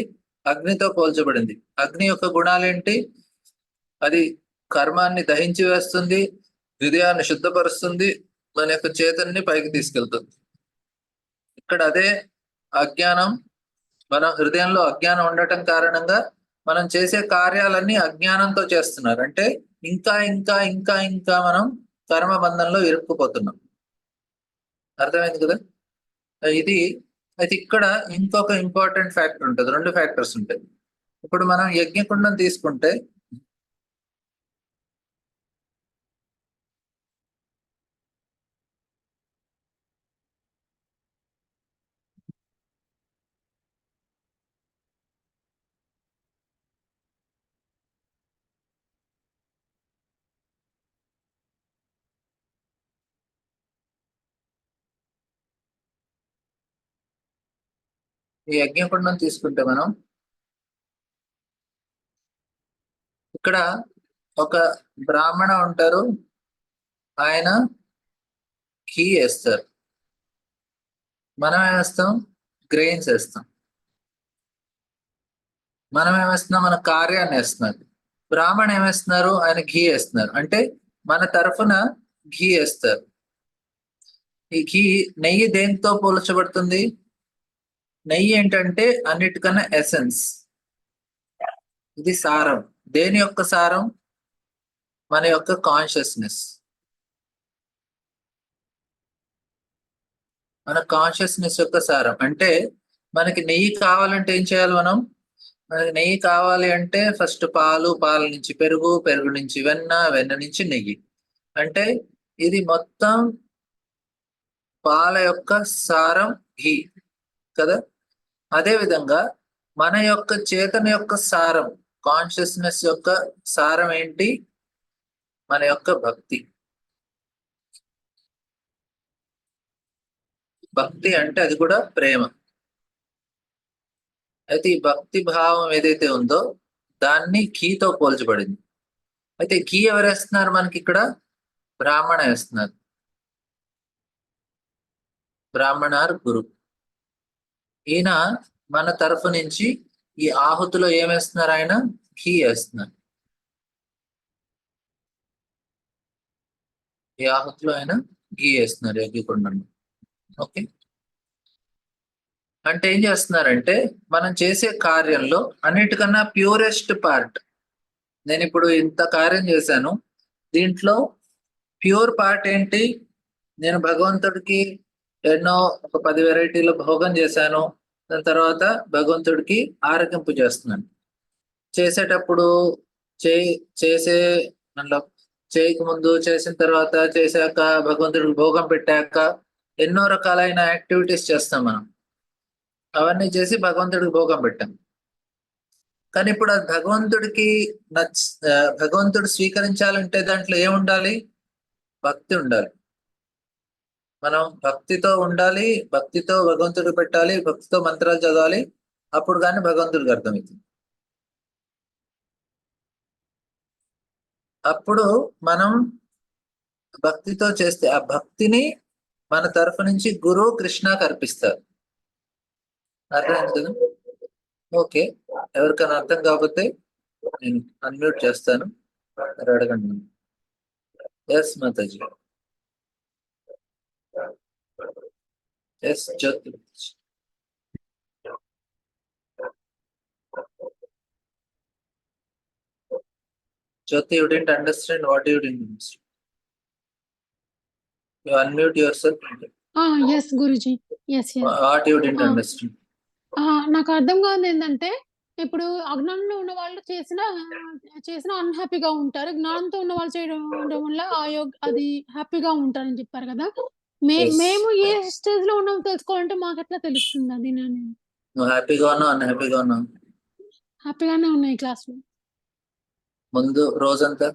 అగ్నితో పోల్చబడింది. అగ్ని యొక్క గుణాలేంటి? అది కర్మాన్ని దహించి వేస్తుంది, హృదయాన్ని శుద్ధపరుస్తుంది, మన యొక్క చేతన్ని పైకి తీసుకెళ్తుంది. ఇక్కడ అదే అజ్ఞానం, మన హృదయంలో అజ్ఞానం ఉండటం కారణంగా మనం చేసే కార్యాలన్నీ అజ్ఞానంతో చేస్తున్నారు. అంటే ఇంకా ఇంకా ఇంకా ఇంకా మనం కర్మ బంధంలో ఇరుక్కుపోతున్నాం. అర్థమైంది కదా? ఇది అయితే ఇక్కడ ఇంకొక ఇంపార్టెంట్ ఫ్యాక్టర్ ఉంటుంది, రెండు ఫ్యాక్టర్స్ ఉంటాయి. ఇప్పుడు మనం యజ్ఞకుండం తీసుకుంటే ఈ యజ్ఞకుండం తీసుకుంటే మనం ఇక్కడ ఒక బ్రాహ్మణ ఉంటారు, ఆయన ఘీ వేస్తారు, మనం ఏమేస్తాం, గ్రెయిన్స్ వేస్తాం. మనం ఏమేస్తున్నాం, మన కార్యాన్ని వేస్తున్నారు. బ్రాహ్మణ ఏమేస్తున్నారు, ఆయన ఘీ వేస్తున్నారు. అంటే మన తరఫున ఘీ వేస్తారు. ఈ ఘీ, నెయ్యి దేనితో పోల్చబడుతుంది? నెయ్యి ఏంటంటే అన్నిటికన్నా ఎసెన్స్, ఇది సారం. దేని యొక్క సారం? మన యొక్క కాన్షియస్నెస్. మన కాన్షియస్నెస్ యొక్క సారం. అంటే మనకి నెయ్యి కావాలంటే ఏం చేయాలి మనం? మనకి నెయ్యి కావాలి అంటే ఫస్ట్ పాలు, పాల నుంచి పెరుగు, పెరుగు నుంచి వెన్న, వెన్న నుంచి నెయ్యి. అంటే ఇది మొత్తం పాల యొక్క సారం ఘీ కదా. అదే విధంగా మన యొక్క చేతన యొక్క సారం, కాన్షియస్నెస్ యొక్క సారం ఏంటి? మన యొక్క భక్తి. భక్తి అంటే అది కూడా ప్రేమ. అయితే ఈ భక్తి భావం ఏదైతే ఉందో దాన్ని ఘీతో పోల్చబడింది. అయితే ఘీ ఎవరు వేస్తున్నారు మనకి ఇక్కడ? బ్రాహ్మణ వేస్తున్నారు. బ్రాహ్మణార్ గురు. ఈయన మన తరఫు నుంచి ఈ ఆహుతిలో ఏమేస్తున్నారు? ఆయన ఘీ వేస్తున్నారు. ఈ ఆహుతిలో ఆయన ఘీ వేస్తున్నారు యజ్ఞకుండంలో. ఓకే, అంటే ఏం చేస్తున్నారంటే మనం చేసే కార్యంలో అన్నిటికన్నా ప్యూరెస్ట్ పార్ట్, నేను ఇప్పుడు ఇంత కార్యం చేశాను, దీంట్లో ప్యూర్ పార్ట్ ఏంటి? నేను భగవంతుడికి ఎన్నో ఒక 10 వెరైటీలు భోగం చేశాను, దాని తర్వాత భగవంతుడికి ఆరగింపు చేస్తున్నాను. చేసేటప్పుడు చేసే దాంట్లో చేయక ముందు, చేసిన తర్వాత, చేశాక, భగవంతుడికి భోగం పెట్టాక ఎన్నో రకాలైన యాక్టివిటీస్ చేస్తాం మనం. అవన్నీ చేసి భగవంతుడికి భోగం పెట్టాం. కానీ ఇప్పుడు అది భగవంతుడికి భగవంతుడు స్వీకరించాలంటే దాంట్లో ఏముండాలి? భక్తి ఉండాలి. మనం భక్తితో ఉండాలి, భక్తితో భగవంతుడికి పెట్టాలి, భక్తితో మంత్రాలు చదవాలి. అప్పుడు కానీ భగవంతుడికి అర్థమవుతుంది. అప్పుడు మనం భక్తితో చేస్తే ఆ భక్తిని మన తరఫు నుంచి గురువు కృష్ణకి అర్పిస్తారు. అర్థమైంది కదా? ఓకే, ఎవరికైనా అర్థం కాకపోతే నేను అన్మ్యూట్ చేస్తాను, మరి అడగండి. Yes Mataji. Yes Jyoti. Jyoti, you didn't understand. What you didn't understand? You unmute yourself. Yes Guruji. Yes yes. What you didn't understand? నాకు అర్థం కాదు ఏంటంటే, ఇప్పుడు అజ్ఞానంలో ఉన్న వాళ్ళు చేసిన అన్‌హ్యాపీగా ఉంటారు. జ్ఞానంతో ఉన్న వాళ్ళు చేయడం వల్ల అది హ్యాపీగా ఉంటారని చెప్పారు కదా. Yes. మేము ఏ స్టేజ్‌లో ఉన్నామో తెలుసుకోవాలంటే మాకెట్లా తెలుస్తుంది అది? నువ్వు హ్యాపీగా ఉన్నావు, అన్హ్యాపీగా ఉన్నావు? హ్యాపీగానే ఉన్నాయి క్లాస్‌లో. ముందు రోజంతా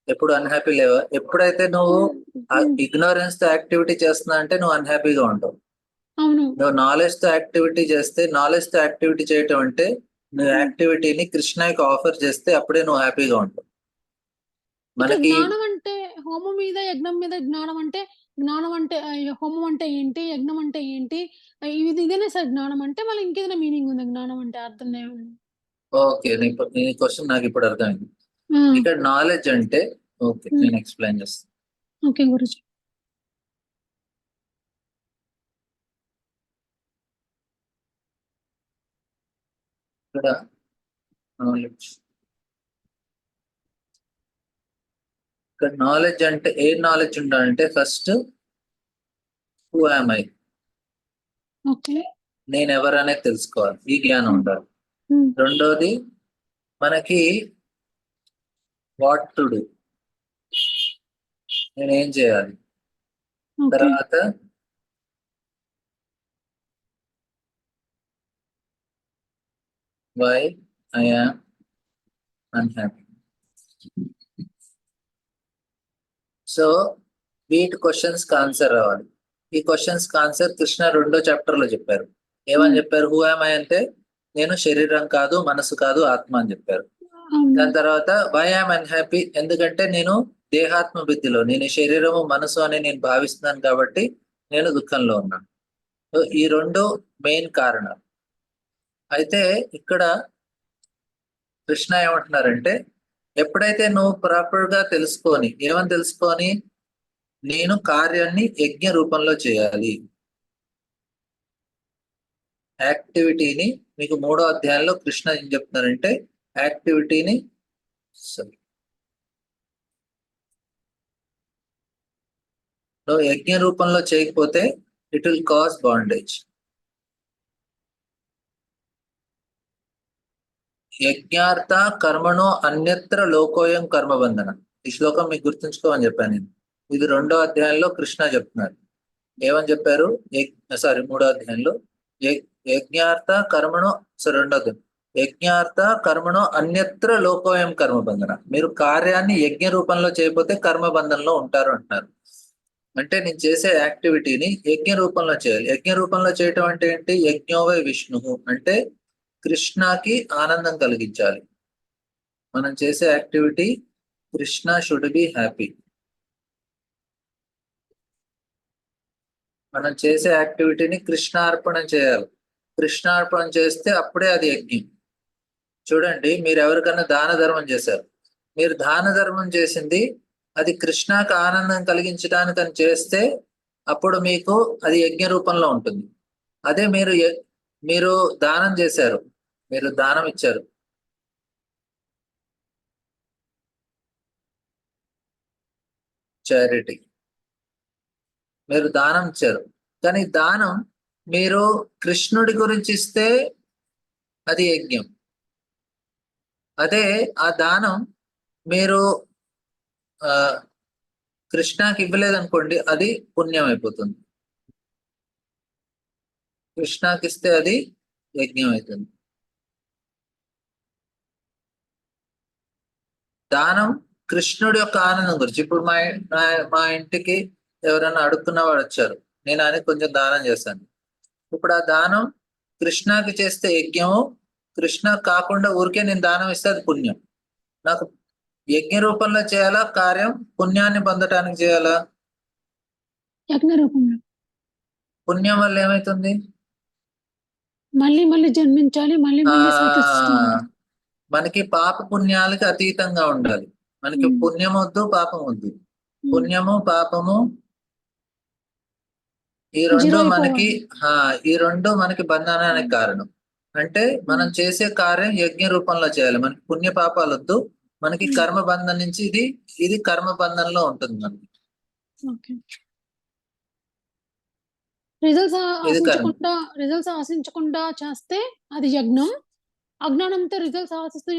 ఎప్పుడు అన్హ్యాపీ లేవా? ఎప్పుడైతే నువ్వు ఇగ్నోరెన్స్ తో యాక్టివిటీ చేస్తున్నా అంటే నువ్వు అన్హ్యాపీగా ఉంటావు. అవును. నువ్వు నాలెడ్జ్ తో యాక్టివిటీ చేస్తే, నాలెడ్జ్ తో యాక్టివిటీ చేయటం అంటే నువ్వు యాక్టివిటీని కృష్ణకి ఆఫర్ చేస్తే అప్పుడే నువ్వు హ్యాపీగా ఉంటావు. మనకి జ్ఞానం అంటే హోమం మీద, యజ్ఞం మీద జ్ఞానం అంటే హోమం అంటే ఏంటి? యజ్ఞం అంటే ఏంటి? ఇదేనా సార్ జ్ఞానం అంటే? మళ్ళీ ఇంకేదైనా మీనింగ్ ఉందా జ్ఞానం అంటే? అర్థం లేదండి. ఓకే, నీ క్వశ్చన్ నాకు ఇప్పుడు అర్థమైంది. ఇక్కడ నాలెడ్జ్ అంటే, ఓకే నేను ఎక్స్ప్లెయిన్ చేస్తాను. ఓకే గురుజీ. ఇక్కడ నాలెడ్జ్, ఇక్కడ నాలెడ్జ్ అంటే ఏ నాలెడ్జ్ ఉండాలంటే first who am I, okay. నేను ఎవరనేది తెలుసుకోవాలి, ఈ జ్ఞానం ఉండాలి. రెండోది మనకి వాట్ టు డూ, నేను ఏం చేయాలి. తర్వాత why I am unhappy. So వీటి క్వశ్చన్స్ కి ఆన్సర్ రావాలి. ఈ క్వశ్చన్స్ కి ఆన్సర్ కృష్ణ 2వ చాప్టర్ లో చెప్పారు. ఏమని చెప్పారు? హూ యామ్ ఐ అంటే నేను శరీరం కాదు, మనసు కాదు, ఆత్మ అని చెప్పారు. అవును. దాని తర్వాత వై యామ్ అన్హ్యాపీ, ఎందుకంటే నేను దేహాత్మ బుద్ధిలో, నేను ఈ శరీరము మనసు అని నేను భావిస్తున్నాను కాబట్టి నేను దుఃఖంలో ఉన్నాను. సో ఈ రెండు మెయిన్ కారణాలు. అయితే ఇక్కడ కృష్ణ ఏమంటున్నారంటే, ఎప్పుడైతే నువ్వు ప్రాపర్ గా తెలుసుకొని, ఏమని తెలుసుకొని, నేను కార్యాన్ని యజ్ఞ రూపంలో చేయాలి, యాక్టివిటీని, మీకు 3వ అధ్యాయంలో కృష్ణ ఏం చెప్తున్నారంటే యాక్టివిటీని నువ్వు యజ్ఞ రూపంలో చేయకపోతే ఇట్ విల్ కాజ్ బాండేజ్. యజ్ఞార్థ కర్మణో అన్యత్ర లోకోయం కర్మబంధన. ఈ శ్లోకం మీకు గుర్తుంచుకోమని చెప్పాను నేను. ఇది 2వ అధ్యాయంలో కృష్ణ చెప్తున్నారు. ఏమని చెప్పారు? 3వ అధ్యాయంలో యజ్ఞార్థ కర్మణో, రెండోది యజ్ఞార్థ కర్మణో అన్యత్ర లోకోయం కర్మబంధన. మీరు కార్యాన్ని యజ్ఞ రూపంలో చేయకపోతే కర్మబంధంలో ఉంటారు అంటున్నారు. అంటే నేను చేసే యాక్టివిటీని యజ్ఞ రూపంలో చేయాలి. యజ్ఞ రూపంలో చేయటం అంటే ఏంటి? యజ్ఞోవై విష్ణు అంటే కృష్ణకి ఆనందం కలిగించాలి. మనం చేసే activity Krishna should be happy. మనం చేసే యాక్టివిటీని కృష్ణార్పణం చేయాలి. కృష్ణార్పణం చేస్తే అప్పుడే అది యజ్ఞం. చూడండి, మీరు ఎవరికన్నా దాన ధర్మం చేశారు, మీరు దాన ధర్మం చేసింది అది కృష్ణకు ఆనందం కలిగించడానికి అని చేస్తే అప్పుడు మీకు అది యజ్ఞ రూపంలో ఉంటుంది. అదే మీరు దానం చేశారు, మీరు దానం ఇచ్చారు, చారిటీ, మీరు దానం ఇచ్చారు, కానీ దానం మీరు కృష్ణుడి గురించి ఇస్తే అది యజ్ఞం. అదే ఆ దానం మీరు కృష్ణకి ఇవ్వలేదనుకోండి, అది పుణ్యం అయిపోతుంది. కృష్ణకి ఇస్తే అది యజ్ఞం అవుతుంది. దానం కృష్ణుడి యొక్క ఆనందం గురించి. ఇప్పుడు మా ఇంటికి ఎవరైనా అడుక్కున్న వాడు వచ్చారు, నేను అని కొంచెం దానం చేశాను. ఇప్పుడు ఆ దానం కృష్ణకి చేస్తే యజ్ఞము, కృష్ణ కాకుండా ఊరికే నేను దానం ఇస్తే అది పుణ్యం. నాకు యజ్ఞ రూపంలో చేయాలా కార్యం, పుణ్యాన్ని పొందటానికి చేయాలా? యజ్ఞ రూపంలో. పుణ్యం వల్ల ఏమైతుంది? మళ్ళీ మళ్ళీ జన్మించాలి, మళ్ళీ మళ్ళీ సైకిల్ సిస్టమ్ ఉంటుంది. మనకి పాప పుణ్యాలకి అతీతంగా ఉండాలి. మనకి పుణ్యం వద్దు, పాపం వద్దు. పుణ్యము పాపము ఈ రెండు మనకి బంధనానికి కారణం. అంటే మనం చేసే కార్యం యజ్ఞ రూపంలో చేయాలి. మనకి పుణ్య పాపాలు వద్దు, మనకి కర్మ బంధం నుంచి ఇది కర్మ బంధంలో ఉంటుంది మనకి. రిజల్ట్స్ ఆశించకుండా చేస్తే అది యజ్ఞం. అజ్ఞానంతో రిజల్ట్స్ ఆశిస్తూ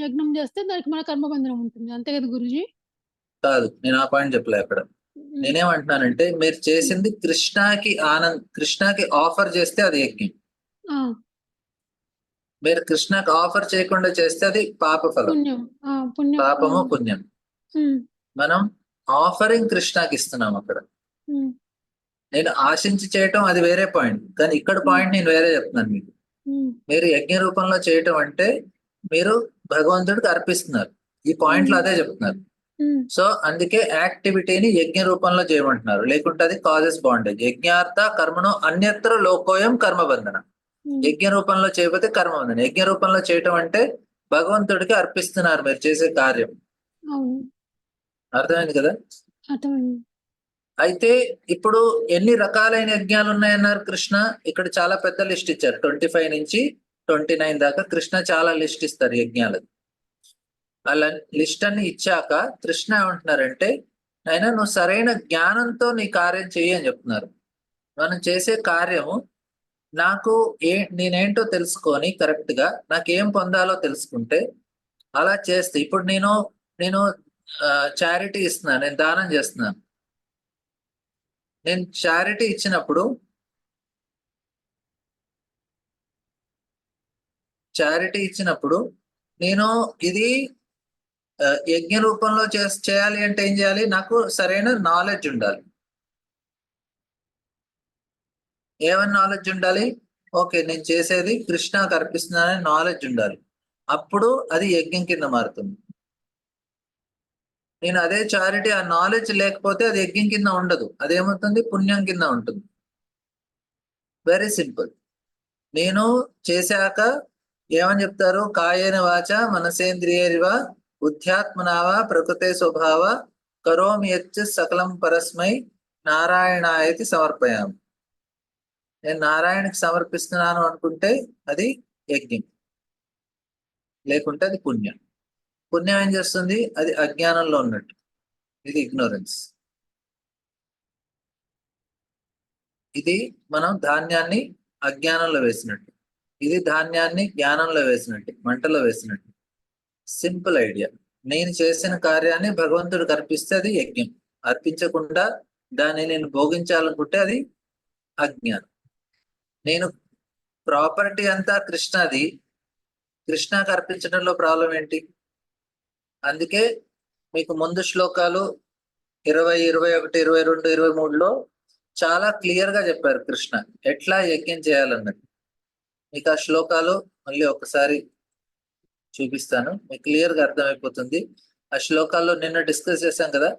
యజ్ఞం చేస్తే దానికి మన కర్మబంధనం ఉంటుంది. అంతే కదా గురుజీ? కాదు, నేను ఆ పాయింట్ చెప్పలే అక్కడ. నేనేమంటున్నానంటే మీరు చేసింది కృష్ణకి ఆఫర్ చేస్తే అది యజ్ఞం. మీరు కృష్ణకి ఆఫర్ చేయకుండా చేస్తే అది పాప ఫలం, పాపము పుణ్యం. మనం ఆఫరింగ్ కృష్ణకి ఇస్తున్నాం అక్కడ. నేను ఆశించి చేయటం అది వేరే పాయింట్, కానీ ఇక్కడ పాయింట్ నేను వేరే చెప్తున్నాను మీకు. మీరు యజ్ఞ రూపంలో చేయటం అంటే మీరు భగవంతుడికి అర్పిస్తున్నారు. ఈ పాయింట్ లో అదే చెప్తున్నారు. సో అందుకే యాక్టివిటీని యజ్ఞ రూపంలో చేయమంటున్నారు, లేకుంటే అది కాజెస్ బాండేజ్. యజ్ఞార్థ కర్మను అన్యత్ర లోకోయం కర్మబంధన. యజ్ఞ రూపంలో చేయకపోతే కర్మబంధన. యజ్ఞ రూపంలో చేయటం అంటే భగవంతుడికి అర్పిస్తున్నారు మీరు చేసే కార్యం. అర్థమైంది కదా? అయితే ఇప్పుడు ఎన్ని రకాలైన యజ్ఞాలు ఉన్నాయన్నారు కృష్ణ? ఇక్కడ చాలా పెద్ద లిస్ట్ ఇచ్చారు. 25 నుంచి 29 దాకా కృష్ణ చాలా లిస్ట్ ఇస్తారు యజ్ఞాలు. అలా లిస్ట్ అన్ని ఇచ్చాక కృష్ణ ఏమంటున్నారంటే, అయినా నువ్వు సరైన జ్ఞానంతో నీ కార్యం చెయ్యి అని చెప్తున్నారు. మనం చేసే కార్యము నేనేంటో తెలుసుకొని కరెక్ట్ గా నాకేం పొందాలో తెలుసుకుంటే అలా చేస్తే, ఇప్పుడు నేను చారిటీ ఇస్తున్నాను, నేను దానం చేస్తున్నాను. నేను చారిటీ ఇచ్చినప్పుడు నేను ఇది యజ్ఞ రూపంలో చేయాలి అంటే ఏం చేయాలి? నాకు సరైన నాలెడ్జ్ ఉండాలి. ఏమని నాలెడ్జ్ ఉండాలి? ఓకే నేను చేసేది కృష్ణకు అర్పిస్తున్నానని నాలెడ్జ్ ఉండాలి. అప్పుడు అది యజ్ఞం కింద మారుతుంది. నేను అదే చారిటీ ఆ నాలెడ్జ్ లేకపోతే అది యజ్ఞం కింద ఉండదు, అదేమవుతుంది పుణ్యం కింద ఉంటుంది. Very simple. నేను చేశాక ఏమని చెప్తారు? కాయేన వాచ మనసేంద్రియైర్వ బుద్ధ్యాత్మనావ ప్రకృతే స్వభావ కరోమి యచ్చ సకలం పరస్మై నారాయణాయతి సమర్పయామి. నేను నారాయణకి సమర్పిస్తున్నాను అనుకుంటే అది యజ్ఞం, లేకుంటే అది పుణ్యం. పుణ్యం ఏం చేస్తుంది? అది అజ్ఞానంలో ఉన్నట్టు, ఇది ఇగ్నోరెన్స్. ఇది మనం ధాన్యాన్ని అజ్ఞానంలో వేసినట్టు, ఇది ధాన్యాన్ని జ్ఞానంలో వేసినట్టు, మంటలో వేసినట్టు. Simple idea. నేను చేసిన కార్యాన్ని భగవంతుడికి అర్పిస్తే అది యజ్ఞం, అర్పించకుండా దాన్ని నేను భోగించాలనుకుంటే అది అజ్ఞానం. నేను ప్రాపర్టీ అంతా కృష్ణది, కృష్ణకి అర్పించడంలో ప్రాబ్లం ఏంటి? అందుకే మీకు ముందు శ్లోకాలు 20, 21, 22, 23లో చాలా క్లియర్ గా చెప్పారు కృష్ణ ఎట్లా యజ్ఞం చేయాలన్నది. మీకు ఆ శ్లోకాలు మళ్ళీ ఒకసారి చూపిస్తాను, మీకు క్లియర్ గా అర్థమైపోతుంది. ఆ శ్లోకాల్లో నిన్న డిస్కస్ చేశాం కదా,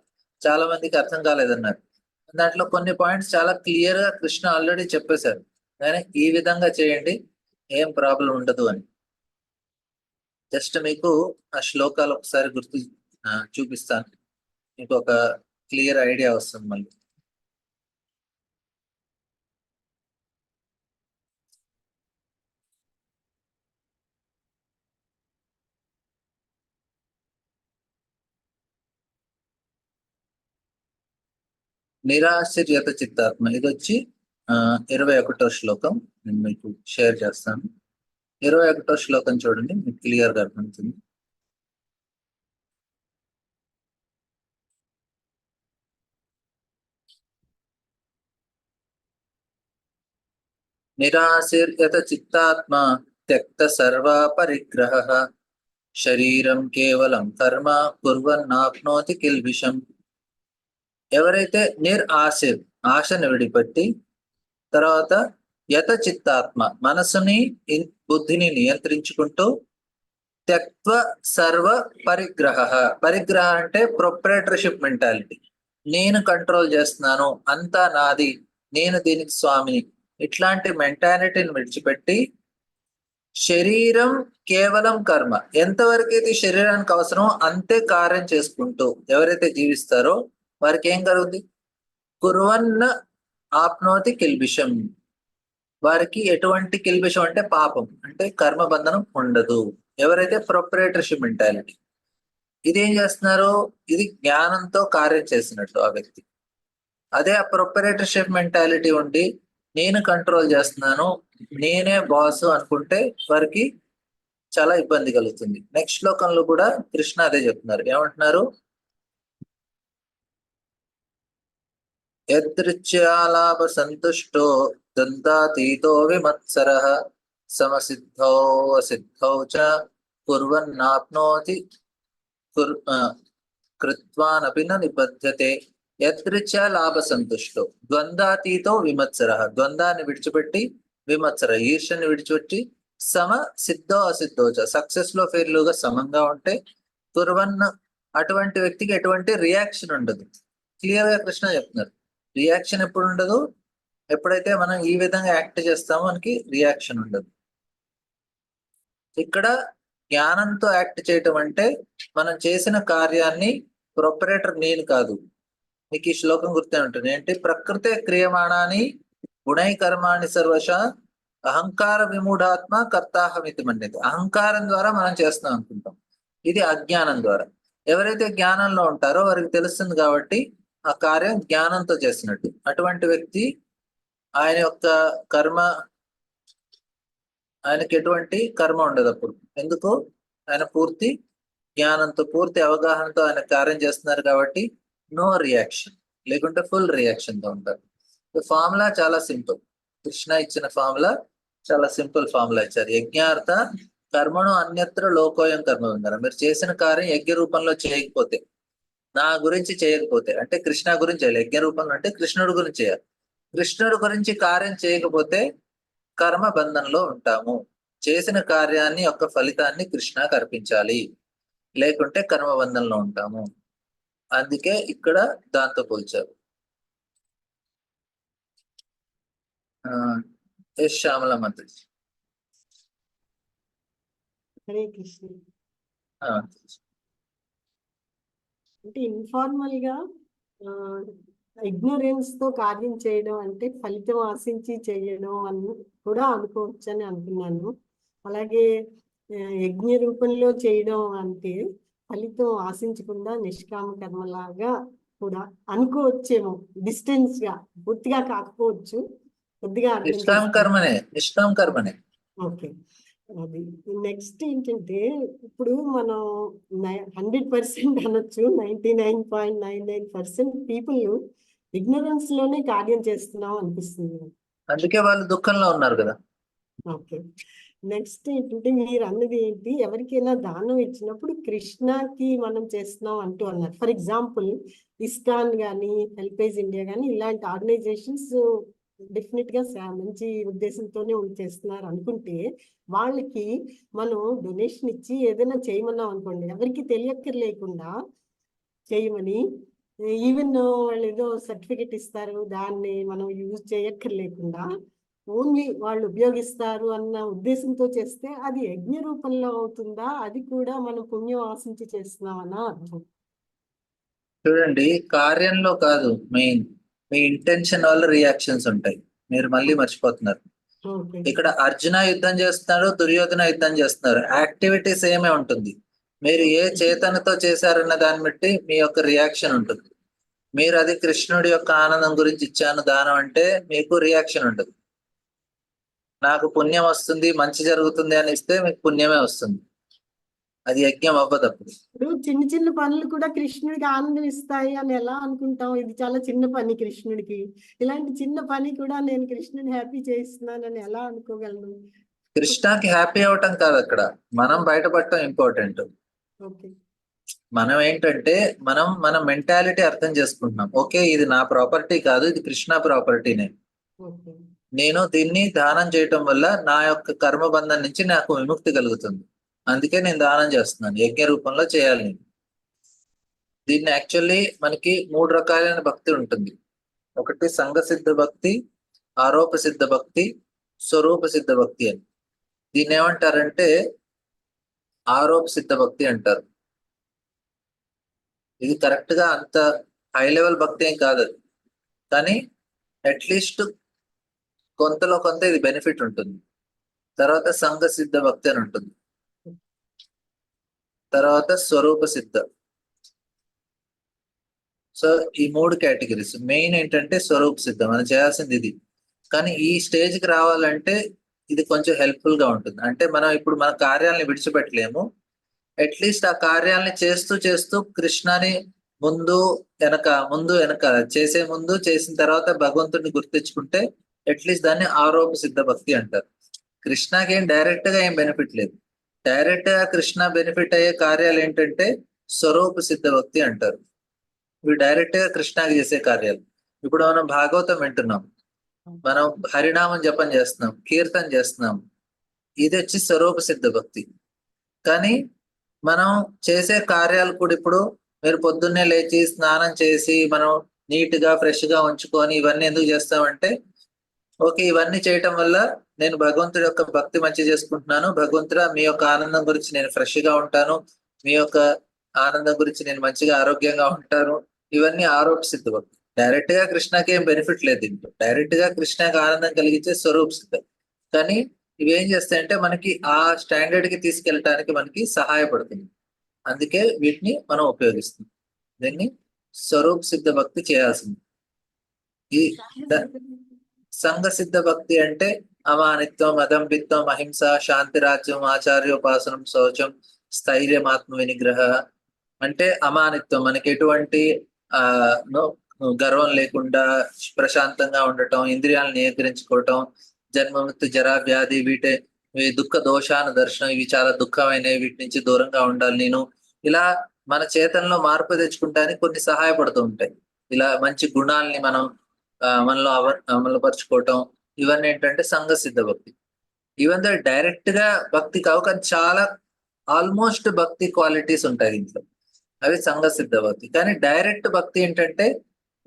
చాలా మందికి అర్థం కాలేదన్నారు. దాంట్లో కొన్ని పాయింట్స్ చాలా క్లియర్ గా కృష్ణ ఆల్రెడీ చెప్పేశారు, కానీ ఈ విధంగా చేయండి ఏం ప్రాబ్లం ఉండదు అని. జస్ట్ మీకు ఆ శ్లోకాలు ఒకసారి గుర్తు చూపిస్తాను, మీకు ఒక క్లియర్ ఐడియా వస్తుంది మళ్ళీ. నిరాశ్చర్యత చిత్తాత్మ, ఇది వచ్చి 21వ శ్లోకం. నేను మీకు షేర్ చేస్తాను. 21వ శ్లోకం చూడండి, మీకు క్లియర్ గా అర్థమవుతుంది. నిరాశీర్యత చిత్తాత్మ త్యక్త సర్వా పరిగ్రహ శరీరం కేవలం కర్మ కుర్వన్నాప్నోతి కిల్బిషం. ఎవరైతే ఆశను విడిపెట్టి, తర్వాత యత చిత్తాత్మ మనసుని బుద్ధిని నియంత్రించుకుంటూ, త్యక్వ సర్వ పరిగ్రహ, పరిగ్రహ అంటే ప్రొప్రైటర్షిప్ మెంటాలిటీ, నేను కంట్రోల్ చేస్తున్నాను అంతా నాది, నేను దీనికి స్వామిని, ఇట్లాంటి మెంటాలిటీని విడిచిపెట్టి శరీరం కేవలం కర్మ, ఎంతవరకు అయితే శరీరానికి అవసరమో అంతే కార్యం చేసుకుంటూ ఎవరైతే జీవిస్తారో వారికి ఏం కలుగుతుంది? కుర్వన్న ఆప్నోతి కిల్బిషం, వారికి ఎటువంటి కిల్బిషం అంటే పాపం, అంటే కర్మ బంధనం ఉండదు. ఎవరైతే ప్రొప్రైటర్షిప్ మెంటాలిటీ, ఇదేం చేస్తున్నారు? ఇది జ్ఞానంతో కార్యం చేసినట్టు ఆ వ్యక్తి. అదే ఆ ప్రొప్రైటర్షిప్ మెంటాలిటీ ఉండి నేను కంట్రోల్ చేస్తున్నాను, నేనే బాస్ అనుకుంటే వారికి చాలా ఇబ్బంది కలుగుతుంది. నెక్స్ట్ శ్లోకంలో కూడా కృష్ణ అదే చెప్తున్నారు. ఏమంటున్నారు? యదృచ్ఛాలాభ సంతుష్టో దంతాతీతో విమత్సరః సమసిద్ధౌ అసిద్ధౌ చ కుర్వన్నాప్నోతి కృత్వానపి న నిబధ్యతే. యదృచ్ఛా లాభ సంతుష్టో ద్వంద్వాతీతో విమత్సరః, ద్వంద్వాన్ని విడిచిపెట్టి విమత్సర ఈర్ష్యని విడిచిపెట్టి సమ సిద్ధో అసిద్ధో చ, సక్సెస్ లో ఫెయిల్యూర్ గా సమంగా ఉంటే కుర్వన్న, అటువంటి వ్యక్తికి ఎటువంటి రియాక్షన్ ఉండదు. క్లియర్ గా కృష్ణ చెప్తున్నారు. రియాక్షన్ ఎప్పుడు ఉండదు? ఎప్పుడైతే మనం ఈ విధంగా యాక్ట్ చేస్తామో మనకి రియాక్షన్ ఉండదు. ఇక్కడ జ్ఞానంతో యాక్ట్ చేయటం అంటే మనం చేసిన కార్యాన్ని ప్రొపరేటర్ నేను కాదు. మీకు ఈ శ్లోకం గుర్తే ఉంటుంది ఏంటి? ప్రకృతే క్రియమాణాన్ని గుణై కర్మాణి సర్వశ అహంకార విమూఢాత్మ కర్తాహమితి మన్యతే. అహంకారం ద్వారా మనం చేస్తాం అనుకుంటాం, ఇది అజ్ఞానం ద్వారా. ఎవరైతే జ్ఞానంలో ఉంటారో వారికి తెలుస్తుంది కాబట్టి ఆ కార్యం జ్ఞానంతో చేసినట్టు. అటువంటి వ్యక్తి ఆయన యొక్క కర్మ, ఆయనకి ఎటువంటి కర్మ ఉండదు అప్పుడు. ఎందుకు? ఆయన పూర్తి జ్ఞానంతో, పూర్తి అవగాహనతో ఆయన కార్యం చేస్తున్నారు కాబట్టి నో రియాక్షన్, లేకుంటే ఫుల్ రియాక్షన్ తో ఉంటారు. ఫార్ములా చాలా సింపుల్. కృష్ణ ఇచ్చిన ఫార్ములా చాలా సింపుల్ ఫార్ములా ఇచ్చారు. యజ్ఞార్థ కర్మను అన్యత్ర లోకోయం కర్మ ఉన్నారు. మీరు చేసిన కార్యం యజ్ఞ రూపంలో చేయకపోతే, నా గురించి చేయకపోతే, అంటే కృష్ణ గురించి చేయాలి. యజ్ఞ రూపంలో అంటే కృష్ణుడి గురించి చేయాలి. కృష్ణుడి గురించి కార్యం చేయకపోతే కర్మ బంధంలో ఉంటాము. చేసిన కార్యాన్ని యొక్క ఫలితాన్ని కృష్ణకు అర్పించాలి, లేకుంటే కర్మ బంధంలో ఉంటాము. అందుకే ఇక్కడ దాంతో పోల్చారు. శ్యామల మంత్రి. హరే కృష్ణ. ఆ, అంటే ఇన్ఫార్మల్ గా ఇగ్నోరెన్స్ తో కార్యం చేయడం అంటే ఫలితం ఆశించి చేయడం అని కూడా అనుకోవచ్చు అని అనుకున్నాను. అలాగే యజ్ఞ రూపంలో చేయడం అంటే ఫలితం ఆశించకుండా నిష్కామ కర్మలాగా కూడా అనుకోవచ్చేమో, డిస్టెన్స్ గా, పూర్తిగా కాకపోవచ్చు, కొద్దిగా అర్థం నిష్కామ చేసుకోవచ్చు. కర్మనే, నిష్కామ కర్మనే. ఓకే. అది నెక్స్ట్ ఏంటంటే, ఇప్పుడు మనం 100% అనొచ్చు, 99.99% పీపుల్ ఇగ్నరెన్స్ లోనే కార్యం చేస్తున్నాం అనిపిస్తుంది. అందుకే వాళ్ళు దుఃఖంలో ఉన్నారు కదా. ఓకే. నెక్స్ట్ ఏంటంటే, మీరు అన్నది ఏంటి, ఎవరికైనా దానం ఇచ్చినప్పుడు కృష్ణకి మనం చేస్తున్నాం అంటూ అన్నారు. ఫర్ ఎగ్జాంపుల్ ఇస్కాన్ కానీ, హెల్పేజ్ ఇండియా కానీ, ఇలాంటి ఆర్గనైజేషన్స్ డెఫినెట్ గా మంచి ఉద్దేశంతోనే చేస్తున్నారు అనుకుంటే, వాళ్ళకి మనం డొనేషన్ ఇచ్చి ఏదైనా చేయమన్నాం అనుకోండి, ఎవరికి తెలియక్కర్లేకుండా చేయమని, ఈవెన్ వాళ్ళు ఏదో సర్టిఫికెట్ ఇస్తారు, దాన్ని మనం యూజ్ చేయక్కర్లేకుండా ఓన్లీ వాళ్ళు ఉపయోగిస్తారు అన్న ఉద్దేశంతో చేస్తే అది యజ్ఞ రూపంలో అవుతుందా? అది కూడా మనం పుణ్యం ఆశించి చేస్తున్నామన్నా అర్థం. చూడండి, కార్యంలో కాదు మెయిన్, మీ ఇంటెన్షన్ వల్ల రియాక్షన్స్ ఉంటాయి. మీరు మళ్ళీ మర్చిపోతున్నారు. ఓకే. ఇక్కడ అర్జున యుద్ధం చేస్తున్నారు, దుర్యోధన యుద్ధం చేస్తున్నారు, యాక్టివిటీ సేమే ఉంటుంది. మీరు ఏ చేతనతో చేశారన్న దాన్ని బట్టి మీ యొక్క రియాక్షన్ ఉంటుంది. మీరు అది కృష్ణుడి యొక్క ఆనందం గురించి ఇచ్చాను దానం అంటే మీకు రియాక్షన్ ఉంటుంది. నాకు పుణ్యం వస్తుంది, మంచి జరుగుతుంది అని ఇస్తే మీకు పుణ్యమే వస్తుంది, అది యజ్ఞం అవ్వదు. అప్పుడు ఇప్పుడు చిన్న చిన్న పనులు కూడా కృష్ణుడికి ఆనందం ఇస్తాయి అని ఎలా అనుకుంటాం? ఇది చాలా చిన్న పని కృష్ణుడికి, ఇలాంటి చిన్న పని కూడా నేను కృష్ణుని హ్యాపీ చేస్తున్నానని ఎలా అనుకోగలను? కృష్ణకి హ్యాపీ అవటం కాదు, అక్కడ మనం బయటపడటం ఇంపార్టెంట్. ఓకే. మనం ఏంటంటే మన మెంటాలిటీ అర్థం చేసుకుంటున్నాం. ఓకే, ఇది నా ప్రాపర్టీ కాదు, ఇది కృష్ణ ప్రాపర్టీనే. ఓకే. నేను దీన్ని దానం చేయటం వల్ల నా యొక్క కర్మబంధం నుంచి నాకు విముక్తి కలుగుతుంది, అందుకే నేను దానం చేస్తున్నాను, యజ్ఞ రూపంలో చేయాలి నేను. దీన్ని యాక్చువల్లీ మనకి 3 రకాలైన భక్తి ఉంటుంది. ఒకటి సంఘ సిద్ధ భక్తి, ఆరోప సిద్ధ భక్తి, స్వరూప సిద్ధ భక్తి అని. దీన్ని ఏమంటారంటే ఆరోప సిద్ధ భక్తి అంటారు. ఇది కరెక్ట్ గా అంత హై లెవెల్ భక్తి ఏం కాదు అది, కానీ అట్లీస్ట్ కొంతలో కొంత ఇది బెనిఫిట్ ఉంటుంది. తర్వాత సంఘ సిద్ధ భక్తి అని ఉంటుంది. తర్వాత స్వరూప సిద్ధ. సో ఈ 3 కేటగిరీస్ మెయిన్ ఏంటంటే స్వరూప సిద్ధ మనం చేయాల్సింది ఇది. కానీ ఈ స్టేజ్ కి రావాలంటే ఇది కొంచెం హెల్ప్ఫుల్ గా ఉంటుంది. అంటే మనం ఇప్పుడు మన కార్యాలని విడిచిపెట్టలేము, అట్లీస్ట్ ఆ కార్యాలని చేస్తూ చేస్తూ కృష్ణని ముందు వెనక చేసే ముందు చేసిన తర్వాత భగవంతుడిని గుర్తించుకుంటే అట్లీస్ట్ దాన్ని ఆరోప సిద్ధ భక్తి అంటారు. కృష్ణకి ఏం డైరెక్ట్ గా ఏం బెనిఫిట్ లేదు. డైరెక్ట్ గా కృష్ణ బెనిఫిట్ అయ్యే కార్యాలు ఏంటంటే స్వరూప సిద్ధ భక్తి అంటారు. ఇవి డైరెక్ట్ గా కృష్ణకి చేసే కార్యాలు. ఇప్పుడు మనం భాగవతం వింటున్నాం, మనం హరినామం జపం చేస్తున్నాం, కీర్తన చేస్తున్నాం, ఇది వచ్చి స్వరూప సిద్ధ భక్తి. కానీ మనం చేసే కార్యాలు కూడా ఇప్పుడు మీరు పొద్దున్నే లేచి స్నానం చేసి మనం నీట్ గా ఫ్రెష్ గా ఉంచుకొని ఇవన్నీ ఎందుకు చేస్తామంటే, ఓకే ఇవన్నీ చేయటం వల్ల నేను భగవంతుడి యొక్క భక్తి మంచి చేసుకుంటున్నాను, భగవంతుడా మీ యొక్క ఆనందం గురించి నేను ఫ్రెష్ గా ఉంటాను, మీ యొక్క ఆనందం గురించి నేను మంచిగా ఆరోగ్యంగా ఉంటాను. ఇవన్నీ ఆరోప సిద్ధ భక్తి. డైరెక్ట్ గా కృష్ణకి ఏం బెనిఫిట్ లేదు దీంట్లో. డైరెక్ట్ గా కృష్ణకి ఆనందం కలిగించే స్వరూప సిద్ధం. కానీ ఇవేం చేస్తాయంటే మనకి ఆ స్టాండర్డ్ కి తీసుకెళ్ళటానికి మనకి సహాయపడుతుంది. అందుకే వీటిని మనం ఉపయోగిస్తాం. దీన్ని స్వరూప సిద్ధ భక్తి చేయాల్సింది. ఈ సంఘ సిద్ధ భక్తి అంటే అమానిత్వం, అదంభిత్వం, అహింస, శాంతి రాజ్యం, ఆచార్యోపాసనం, శౌచం, స్థైర్యం, ఆత్మ వినిగ్రహ. అంటే అమానిత్వం, మనకి ఎటువంటి గర్వం లేకుండా ప్రశాంతంగా ఉండటం, ఇంద్రియాలను నియంత్రించుకోవటం, జన్మమృత్యు జరా వ్యాధి దుఃఖ దోషాన దర్శనం, ఇవి చాలా దుఃఖమైనవి, వీటి నుంచి దూరంగా ఉండాలి నేను. ఇలా మన చేతనలో మార్పు తెచ్చుకుంటానికి కొన్ని సహాయపడుతూ ఉంటాయి. ఇలా మంచి గుణాలని మనం మనలో అమలుపరుచుకోవటం, ఇవన్నీ ఏంటంటే సంఘ సిద్ధ భక్తి. ఇవన్నీ డైరెక్ట్ గా భక్తి కావు, కానీ చాలా ఆల్మోస్ట్ భక్తి క్వాలిటీస్ ఉంటాయి దీంట్లో, అవి సంఘ సిద్ధ భక్తి. కానీ డైరెక్ట్ భక్తి ఏంటంటే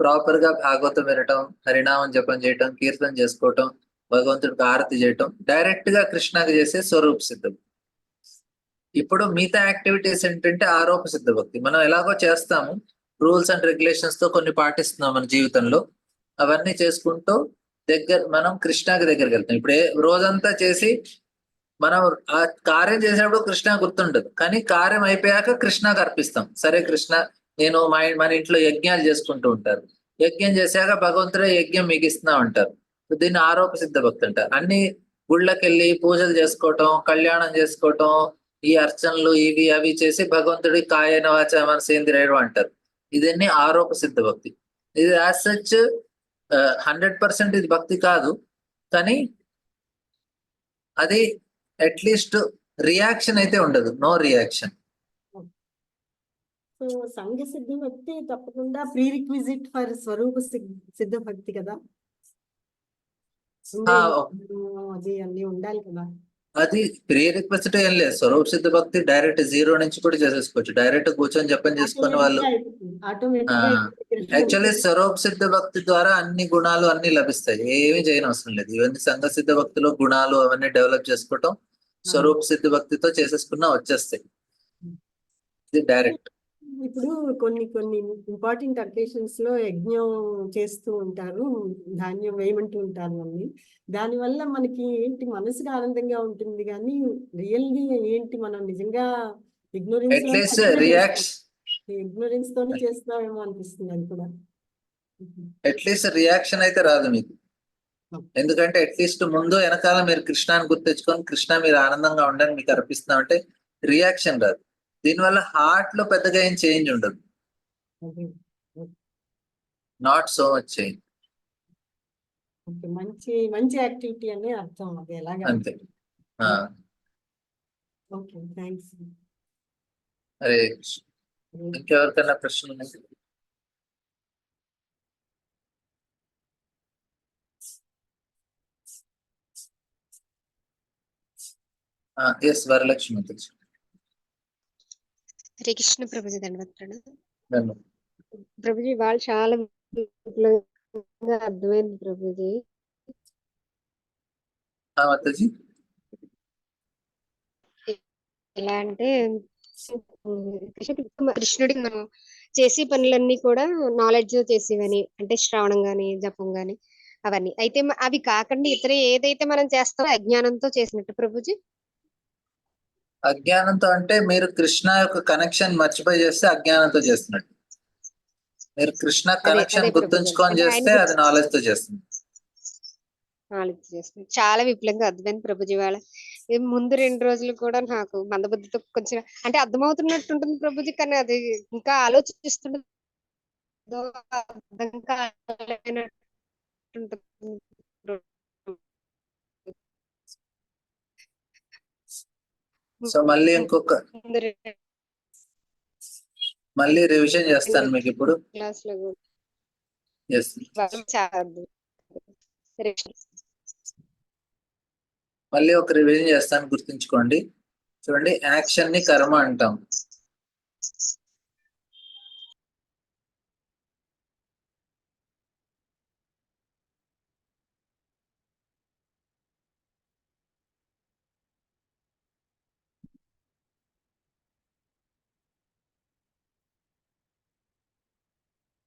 ప్రాపర్ గా భాగవతం వినటం, హరినామం జపం చేయటం, కీర్తన చేసుకోవటం, భగవంతుడికి ఆరతి చేయటం, డైరెక్ట్ గా కృష్ణకి చేసే స్వరూప సిద్ధ భక్తి. ఇప్పుడు మిగతా యాక్టివిటీస్ ఏంటంటే ఆరోప సిద్ధ భక్తి. మనం ఎలాగో చేస్తాము, రూల్స్ అండ్ రెగ్యులేషన్స్ తో కొన్ని పాటిస్తున్నాం మన జీవితంలో, అవన్నీ చేసుకుంటూ మనం కృష్ణకి దగ్గరికి వెళ్తాం. ఇప్పుడు రోజంతా చేసి మనం ఆ కార్యం చేసేటప్పుడు కృష్ణ గుర్తుండదు, కానీ కార్యం అయిపోయాక కృష్ణకి అర్పిస్తాం. సరే కృష్ణ, నేను మన ఇంట్లో యజ్ఞాలు చేసుకుంటూ ఉంటారు, యజ్ఞం చేశాక భగవంతుడే యజ్ఞం మీకు ఇస్తున్నా ఉంటారు. దీన్ని ఆరోప సిద్ధ భక్తి అంటారు. అన్ని గుళ్ళకి వెళ్ళి పూజలు చేసుకోవటం, కళ్యాణం చేసుకోవటం, ఈ అర్చనలు ఇవి అవి చేసి భగవంతుడి కాయన వాచ మనసేంద్రియం అంటారు. ఇదన్నీ ఆరోప సిద్ధ భక్తి. ఇది యాజ్ సచ్ 100% ఇది భక్తి కాదు, కానీ అది అట్లీస్ట్ రియాక్షన్ అయితే ఉండదు, నో రియాక్షన్. సో సంఘ సిద్ధ భక్తి తప్పకుండా ప్రీ రిక్విజిట్ ఫర్ స్వరూప సిద్ధ భక్తి కదా, అది అన్ని ఉండాలి కదా. అది ప్రీ రిక్వెస్ట్ ఏం లేదు. స్వరూప సిద్ధ భక్తి డైరెక్ట్ 0 నుంచి కూడా చేసేసుకోవచ్చు. డైరెక్ట్ కూర్చొని జపం చేసుకునే వాళ్ళు. యాక్చువల్లీ స్వరూప సిద్ధ భక్తి ద్వారా అన్ని గుణాలు అన్ని లభిస్తాయి, ఏమీ చేయనవసరం లేదు. ఇవన్నీ సంఘ సిద్ధ భక్తిలో గుణాలు అవన్నీ డెవలప్ చేసుకోవటం స్వరూప సిద్ధ భక్తితో చేసేసుకున్నా వచ్చేస్తాయి. ఇది డైరెక్ట్. ఇప్పుడు కొన్ని కొన్ని ఇంపార్టెంట్ అకేషన్స్ లో యజ్ఞం చేస్తూ ఉంటారు, ధాన్యం వేయమంటూ ఉంటారు అన్ని. దానివల్ల మనకి ఏంటి మనసుకు ఆనందంగా ఉంటుంది, కానీ రియల్లీ ఏంటి మనం నిజంగా ఇగ్నోరెన్స్ తోనే చేస్తున్నామేమో అనిపిస్తుంది అది కూడా. అట్లీస్ట్ రియాక్షన్ అయితే రాదు మీకు, ఎందుకంటే అట్లీస్ట్ ముందు వెనకాల మీరు కృష్ణాన్ని గుర్తించుకొని కృష్ణ మీరు ఆనందంగా ఉండని మీకు అర్పిస్తున్నాం అంటే రియాక్షన్ రాదు. దీనివల్ల హార్ట్ లో పెద్దగా ఏం చేంజ్ ఉండదు, నాట్ సో మచ్ చేంజ్. మంచి మంచి యాక్టివిటీ అని అర్థం, అది ఎలాగా అంతే. Okay, thanks. అరే ఇంకెవరికైనా ప్రశ్నలు ఉన్నాయి? ఎస్, వరలక్ష్మి తెలుసు. హరే కృష్ణ ప్రభుజీ, దండవత్రణ ధన్యవాదాలు. ప్రభుజీ. వాళ్ళు చాలా విపులంగా అర్థమైంది ప్రభుజీ. మాతాజీ ఎలా అంటే కృష్ణుడికి మనం చేసే పనులన్నీ కూడా నాలెడ్జ్ చేసేవని, అంటే శ్రవణం గాని జపం గాని అవన్నీ. అయితే అవి కాకుండా ఇతర ఏదైతే మనం చేస్తామో అజ్ఞానంతో చేసినట్టు ప్రభుజీ. అజ్ఞానంతో అంటే మీరు కృష్ణ యొక్క కనెక్షన్ మర్చిపోయి చేస్తే అజ్ఞానంతో చేస్తున్నట్టు. మీరు కృష్ణ కనెక్షన్ గుర్తుంచుకొని చేస్తే అది నాలెడ్జ్ తో చేస్తుంది. చాలా విపులంగా అర్థమైంది ప్రభుజీ. వాళ్ళ ముందు 2 రోజులు కూడా నాకు మందబుద్ధితో కొంచెం అంటే అర్థమవుతున్నట్టు ఉంటుంది ప్రభుజీ, కానీ అది ఇంకా ఆలోచిస్తుంటుంది, అర్థం కాలేనట్టు. సో మళ్ళీ రివిజన్ చేస్తాను మీకు ఇప్పుడు. మళ్ళీ ఒక రివిజన్ చేస్తాను, గుర్తుంచుకోండి. చూడండి, యాక్షన్ ని కర్మ అంటాం.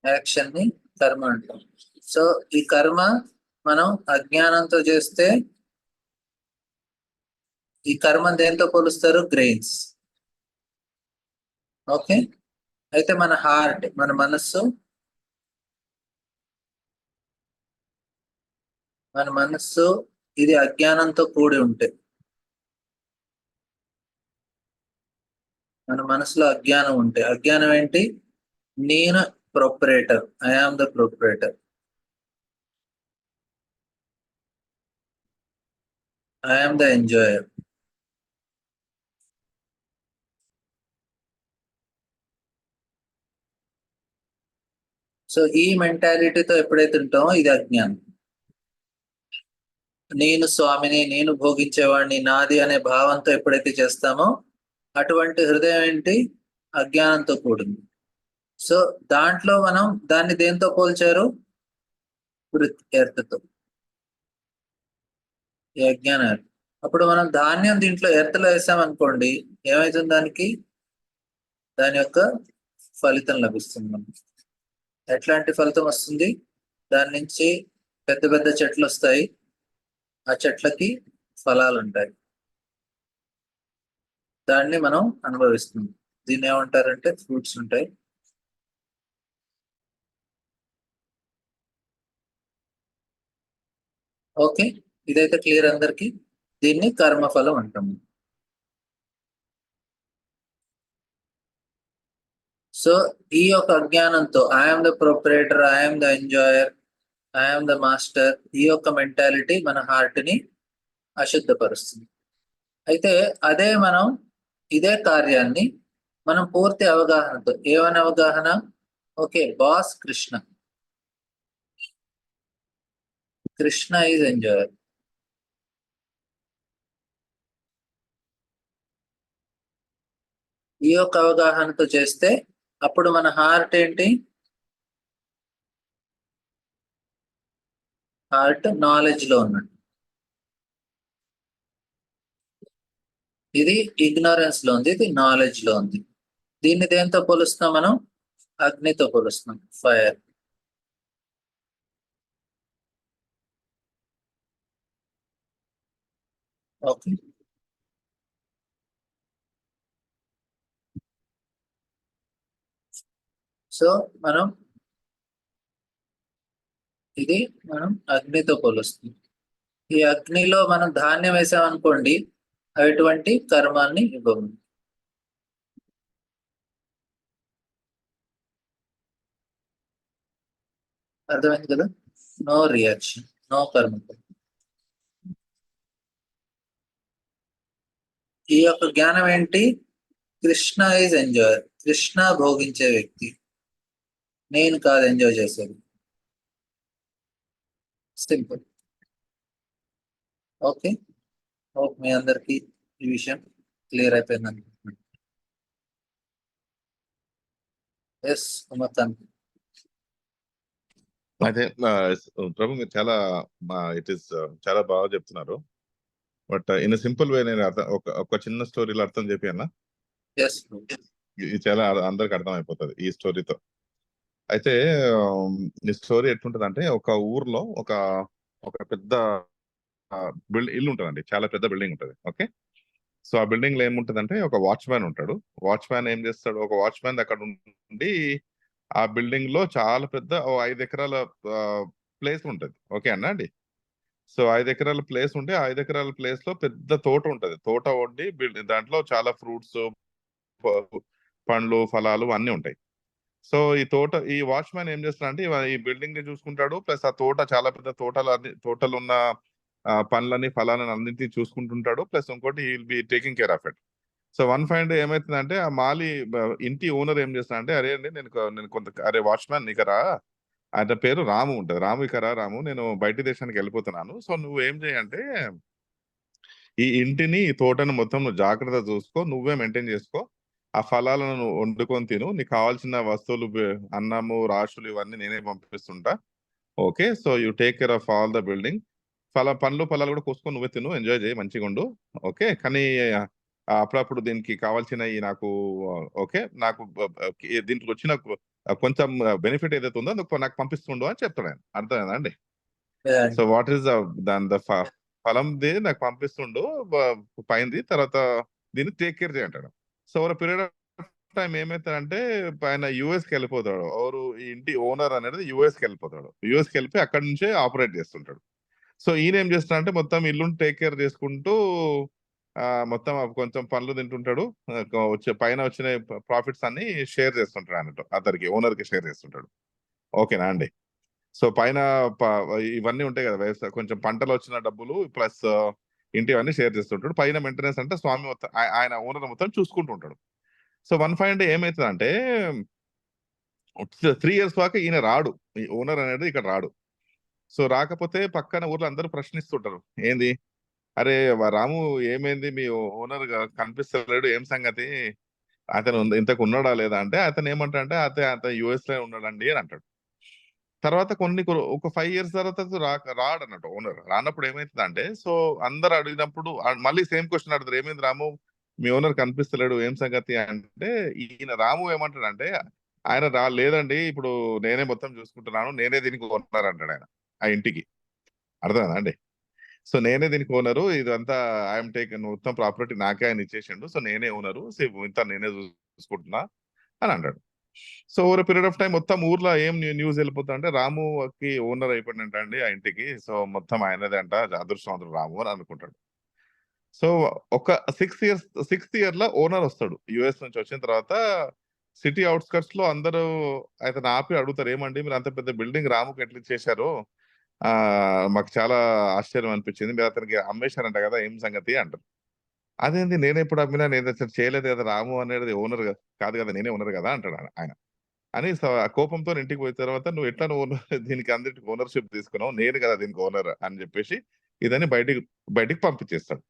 యాక్షన్ ని కర్మ అంటాం. సో ఈ కర్మ మనం అజ్ఞానంతో చేస్తే, ఈ కర్మ దేంతో పోలుస్తారు? గ్రెయిన్స్. ఓకే, అయితే మన హార్ట్, మన మనస్సు ఇది అజ్ఞానంతో కూడి ఉంటే, మన మనసులో అజ్ఞానం ఉంటే, అజ్ఞానం ఏంటి? నేను proprietor, I am the proprietor, I am the enjoyer. So ఈ మెంటాలిటీతో ఎప్పుడైతే ఉంటామో ఇది అజ్ఞానం. నేను స్వామిని, నేను భోగించేవాడిని, నాది అనే భావంతో ఎప్పుడైతే చేస్తామో అటువంటి హృదయం ఏంటి? అజ్ఞానంతో కూడింది. సో దాంట్లో మనం దాన్ని దేంతో పోల్చారు? ఎర్త్తో. ఈ అజ్ఞాన ఎర్త్. అప్పుడు మనం ధాన్యం దీంట్లో ఎర్త్లో వేసామనుకోండి, ఏమవుతుంది దానికి? దాని యొక్క ఫలితం లభిస్తుంది మనకి. ఎట్లాంటి ఫలితం వస్తుంది? దాని నుంచి పెద్ద పెద్ద చెట్లు వస్తాయి, ఆ చెట్లకి ఫలాలు ఉంటాయి, దాన్ని మనం అనుభవిస్తున్నాం. దీన్ని ఏమంటారంటే ఫ్రూట్స్ ఉంటాయి. ఓకే, ఇదైతే క్లియర్ అందరికి. దీన్ని కర్మఫలం అంటాము. సో ఈ యొక్క అజ్ఞానంతో I'm the proprietor, I'm the enjoyer, I'm the master, ఈ యొక్క మెంటాలిటీ మన హార్ట్ ని అశుద్ధపరుస్తుంది. అయితే అదే మనం ఇదే కార్యాన్ని మనం పూర్తి అవగాహనతో, ఏమని అవగాహన? Okay, boss Krishna, Krishna is enjoyer. ఈ యొక్క అవగాహనతో చేస్తే అప్పుడు మన హార్ట్ ఏంటి? హార్ట్ నాలెడ్జ్ లో ఉన్నట్టు. ఇది ఇగ్నోరెన్స్ లో ఉంది, ఇది నాలెడ్జ్ లో ఉంది. దీన్ని దేంతో పోలుస్తున్నాం మనం? అగ్నితో పోలుస్తున్నాం, ఫైర్. ఓకే, సో మనం ఇది మనం అగ్నితో పోలుస్తుంది. ఈ అగ్నిలో మనం ధాన్యం వేసామనుకోండి, అటువంటి కర్మాన్ని ఇవ్వము. అర్థమైంది కదా? నో రియాక్షన్, నో కర్మ. ఈ యొక్క జ్ఞానం ఏంటి? కృష్ణ ఈజ్ ఎంజాయర్, కృష్ణ భోగించే వ్యక్తి, నేను కాదు ఎంజాయ్ చేసేది. సింపుల్. ఓకే, హోప్ మీ అందరికి ఈ విషయం క్లియర్ అయిపోయింది అనుకుంటున్నాను. ఎస్ ఉమతన్. అయితే ప్రభు మీరు చాలా ఇట్ ఈస్ చాలా బాగా చెప్తున్నారు. బట్ ఇన్ సింపుల్ వే నేను ఒక చిన్న స్టోరీలో అర్థం చెప్పాను. ఎస్, ఇది చాలా అందరికి అర్థం అయిపోతుంది ఈ స్టోరీతో. అయితే ఈ స్టోరీ ఎట్లుంటది అంటే, ఒక ఊర్లో ఒక పెద్ద ఇల్లు ఉంటుందండి, చాలా పెద్ద బిల్డింగ్ ఉంటుంది. ఓకే, సో ఆ బిల్డింగ్ లో ఏముంటదంటే ఒక వాచ్మ్యాన్ ఉంటాడు. వాచ్మ్యాన్ ఏం చేస్తాడు? ఒక వాచ్మ్యాన్ అక్కడ ఉండి ఆ బిల్డింగ్ లో చాలా పెద్ద 5 ఎకరాల ప్లేస్ ఉంటది. ఓకే అండి. సో 5 ఎకరాల ప్లేస్ ఉంటే 5 ఎకరాల ప్లేస్ లో పెద్ద తోట ఉంటది. తోట వండి దాంట్లో చాలా ఫ్రూట్స్, పండ్లు, ఫలాలు అన్ని ఉంటాయి. సో ఈ వాచ్మ్యాన్ ఏం చేస్తాడంటే ఈ బిల్డింగ్ ని చూసుకుంటాడు, ప్లస్ ఆ తోట, చాలా పెద్ద తోటలు ఉన్న పండ్లని, ఫలాలను అన్నింటినీ చూసుకుంటుంటాడు. ప్లస్ ఇంకోటి will be taking care of it. So one find ఏమైతుందంటే, ఆ ఇంటి ఓనర్ ఏం చేస్తాడంటే, అరే అండి అరే వాచ్మ్యాన్ నీకరా, ఆయన పేరు రాము ఉంటది. రాము, ఇకరా రాము, నేను బయట దేశానికి వెళ్ళిపోతున్నాను. సో నువ్వు ఏం చేయంటే, ఈ ఇంటిని, ఈ తోటను మొత్తం నువ్వు జాగ్రత్త చూసుకో, నువ్వే మెయింటైన్ చేసుకో. ఆ ఫలాలను నువ్వు వండుకొని తిను, నీకు కావాల్సిన వస్తువులు, అన్నము, రాశులు ఇవన్నీ నేనే పంపిస్తుంటా. Okay, so you take care of all the building. పండ్లు, ఫలాలు కూడా కోసుకొని నువ్వే తిను, ఎంజాయ్ చేయి, మంచిగా ఉండు. ఓకే, కానీ అప్పుడప్పుడు దీనికి కావాల్సినవి నాకు, ఓకే, నాకు దీంట్లో వచ్చిన కొంచెం బెనిఫిట్ ఏదైతే ఉందో నాకు పంపిస్తుండు అని చెప్తాడు ఆయన. అర్థమైందా అండి? సో వాట్ ఈస్ దాని ఫలంది నాకు పంపిస్తుండు పైంది, తర్వాత దీన్ని టేక్ కేర్ చేయంటాడు. So over period of time ఏమైతుందంటే, ఆయన యుఎస్కి వెళ్ళిపోతాడు. ఈ ఇంటి ఓనర్ అనేది యుఎస్కి వెళ్ళిపోతాడు. యుఎస్కి వెళ్ళిపోయి అక్కడి నుంచే ఆపరేట్ చేస్తుంటాడు. సో ఈయన ఏం చేస్తాడంటే, మొత్తం ఇల్లుని టేక్ కేర్ చేసుకుంటూ మొత్తం కొంచెం పనులు తింటుంటాడు. పైన వచ్చిన ప్రాఫిట్స్ అన్ని షేర్ చేస్తుంటాడు అన్నట్టు, అతనికి ఓనర్ కి షేర్ చేస్తుంటాడు. ఓకేనా అండి? సో పైన ఇవన్నీ ఉంటాయి కదా, వ్యవసాయ కొంచెం పంటలు వచ్చిన డబ్బులు ప్లస్ ఇంటి అన్ని షేర్ చేస్తుంటాడు. పైన మెయింటెనెన్స్ అంటే స్వామి మొత్తం, ఆయన ఓనర్ మొత్తం చూసుకుంటూ ఉంటాడు. సో వన్ ఫైండ్ ఏమైతుందంటే, 3 years దాకా ఈయన రాడు, ఈ ఓనర్ అనేది ఇక్కడ రాడు. సో రాకపోతే పక్కన ఊర్లో అందరూ ప్రశ్నిస్తుంటారు, ఏంది అరే రాము ఏమైంది, మీ ఓనర్ కనిపిస్తలేడు, ఏం సంగతి, అతను ఇంతకు ఉన్నాడా లేదా అంటే, అతను ఏమంటాడంటే అతను యుఎస్ లో ఉన్నాడండి అని అంటాడు. తర్వాత ఒక 5 years తర్వాత రాడు అన్నట్టు ఓనర్. రానప్పుడు ఏమైతుంది అంటే, సో అందరు అడిగినప్పుడు మళ్ళీ సేమ్ క్వశ్చన్ అడుగుతారు, ఏమైంది రాము, మీ ఓనర్ కనిపిస్తలేడు, ఏం సంగతి అంటే, ఈయన రాము ఏమంటాడంటే, ఆయన లేదండి, ఇప్పుడు నేనే మొత్తం చూసుకుంటున్నాను, నేనే దీనికి ఓనర్ అంటాడు ఆయన ఆ ఇంటికి. అర్థమైందా అండి? సో నేనే దీనికి ఓనరు, ఇదంతా ఐఎమ్ టేకన్, మొత్తం ప్రాపర్టీ నాకే ఆయన ఇచ్చేసిండు, సో నేనే ఓనరు, ఇంత నేనే చూసుకుంటున్నా అని అంటాడు. So over period of time మొత్తం ఊర్లో ఏం న్యూస్ వెళ్ళిపోతా అంటే, రాముకి ఓనర్ అయిపోయిందంట అండి ఆ ఇంటికి, సో మొత్తం ఆయనదే అంట, అదృష్టవంతుడు రాము అని అనుకుంటాడు. సో ఒక 6th year లో ఓనర్ వస్తాడు యుఎస్ నుంచి. వచ్చిన తర్వాత సిటీ అవుట్స్కట్స్ లో అందరూ అతను ఆపి అడుగుతారు, ఏమండి మీరు అంత పెద్ద బిల్డింగ్ రాముకి ఎట్లా ఇచ్చేశారు, మాకు చాలా ఆశ్చర్యం అనిపించింది, మీరు అతనికి అమ్మేశారంట కదా, ఏం సంగతి అంటారు. అదేంది, నేను ఎప్పుడు అమ్మినా, నేను అసలు చేయలేదు కదా, రాము అనేది ఓనర్ కాదు కదా, నేనే ఓనర్ కదా అంటాడు ఆయన. అని ఆ కోపంతో ఇంటికి పోయిన తర్వాత, నువ్వు ఎట్లా దీనికి అందరికి ఓనర్షిప్ తీసుకున్నావు, నేను కదా దీనికి ఓనర్ అని చెప్పేసి ఇదని బయటికి పంపించేస్తాడు.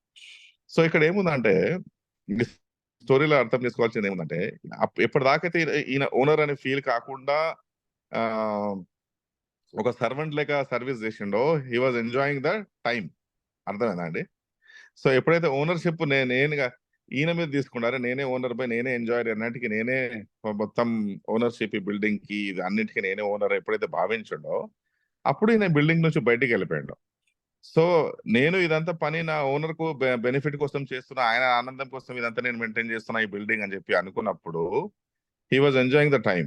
సో ఇక్కడ ఏముందంటే, ఈ స్టోరీలో అర్థం చేసుకోవాల్సింది ఏముందంటే, ఎప్పటిదాకైతే ఈయన ఓనర్ అనే ఫీల్ కాకుండా ఆ ఒక సర్వెంట్ లేక సర్వీస్ చేసిండో, he was enjoying the time. అర్థమైందా అండి? సో ఎప్పుడైతే ఓనర్షిప్ నేనుగా ఈయన మీద తీసుకున్నారో, నేనే ఓనర్ బై, నేనే ఎంజాయర్ అన్నిటికీ, నేనే మొత్తం ఓనర్షిప్ ఈ బిల్డింగ్ కి, ఇది అన్నిటికీ నేనే ఓనర్ ఎప్పుడైతే భావించిండో, అప్పుడు ఈయన బిల్డింగ్ నుంచి బయటికి వెళ్ళిపోయాడు. సో నేను ఇదంతా పని నా ఓనర్ కు బెనిఫిట్ కోసం చేస్తున్నా, ఆయన ఆనందం కోసం ఇదంతా నేను మెయింటైన్ చేస్తున్నా ఈ బిల్డింగ్ అని చెప్పి అనుకున్నప్పుడు, he was enjoying the time.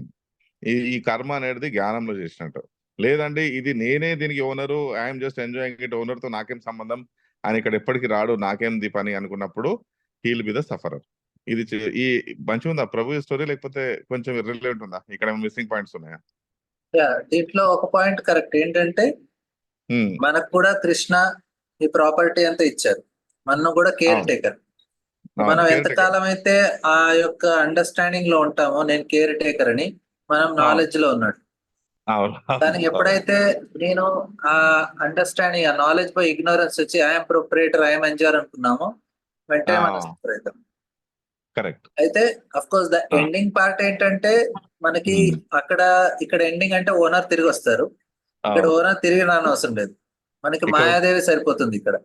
ఈ కర్మ అనేది జ్ఞానంలో చేసినట్టు. లేదండి, ఇది నేనే దీనికి owner, I'm just enjoying it, owner తో నాకేం సంబంధం, ఆయన ఇక్కడ ఎప్పటికి రాడు, నాకేం ది పని అనుకున్నప్పుడు, హీల్ బి ద సఫరర్. ఇది ఈ మంచిగా ఉందా ప్రభు స్టోరీ, లేకపోతే కొంచెం రిలేవెంట్ ఉందా, ఇక్కడ మిస్సింగ్ పాయింట్స్ ఉన్నాయా? దీంట్లో ఒక పాయింట్ కరెక్ట్ ఏంటంటే, మనకు కూడా కృష్ణ ఈ ప్రాపర్టీ అంతా ఇచ్చారు, మనం కూడా కేర్ టేకర్. మనం ఎంతకాలం అయితే ఆ యొక్క అండర్స్టాండింగ్ లో ఉంటామో, నేను కేర్ టేకర్ అని, మనం నాలెడ్జ్ లో ఉన్నాడు. కానీ ఎప్పుడైతే నేను ఆ అండర్స్టాండింగ్, ఆ నాలెడ్జ్ బై ఇగ్నోరెన్స్ వచ్చి ఐఎమ్ ప్రొపరేటర్, ఐఎమ్ ఎంజాయర్ అనుకున్నామో, వెంటనే మనం సఫర్ అవుతాం. కరెక్ట్. అయితే of course the ending part ఏంటంటే, మనకి ఇక్కడ ఎండింగ్ అంటే ఓనర్ తిరిగి వస్తారు, ఇక్కడ ఓనర్ తిరిగి రానవసరం లేదు, మనకి మాయాదేవి సరిపోతుంది. ఇక్కడ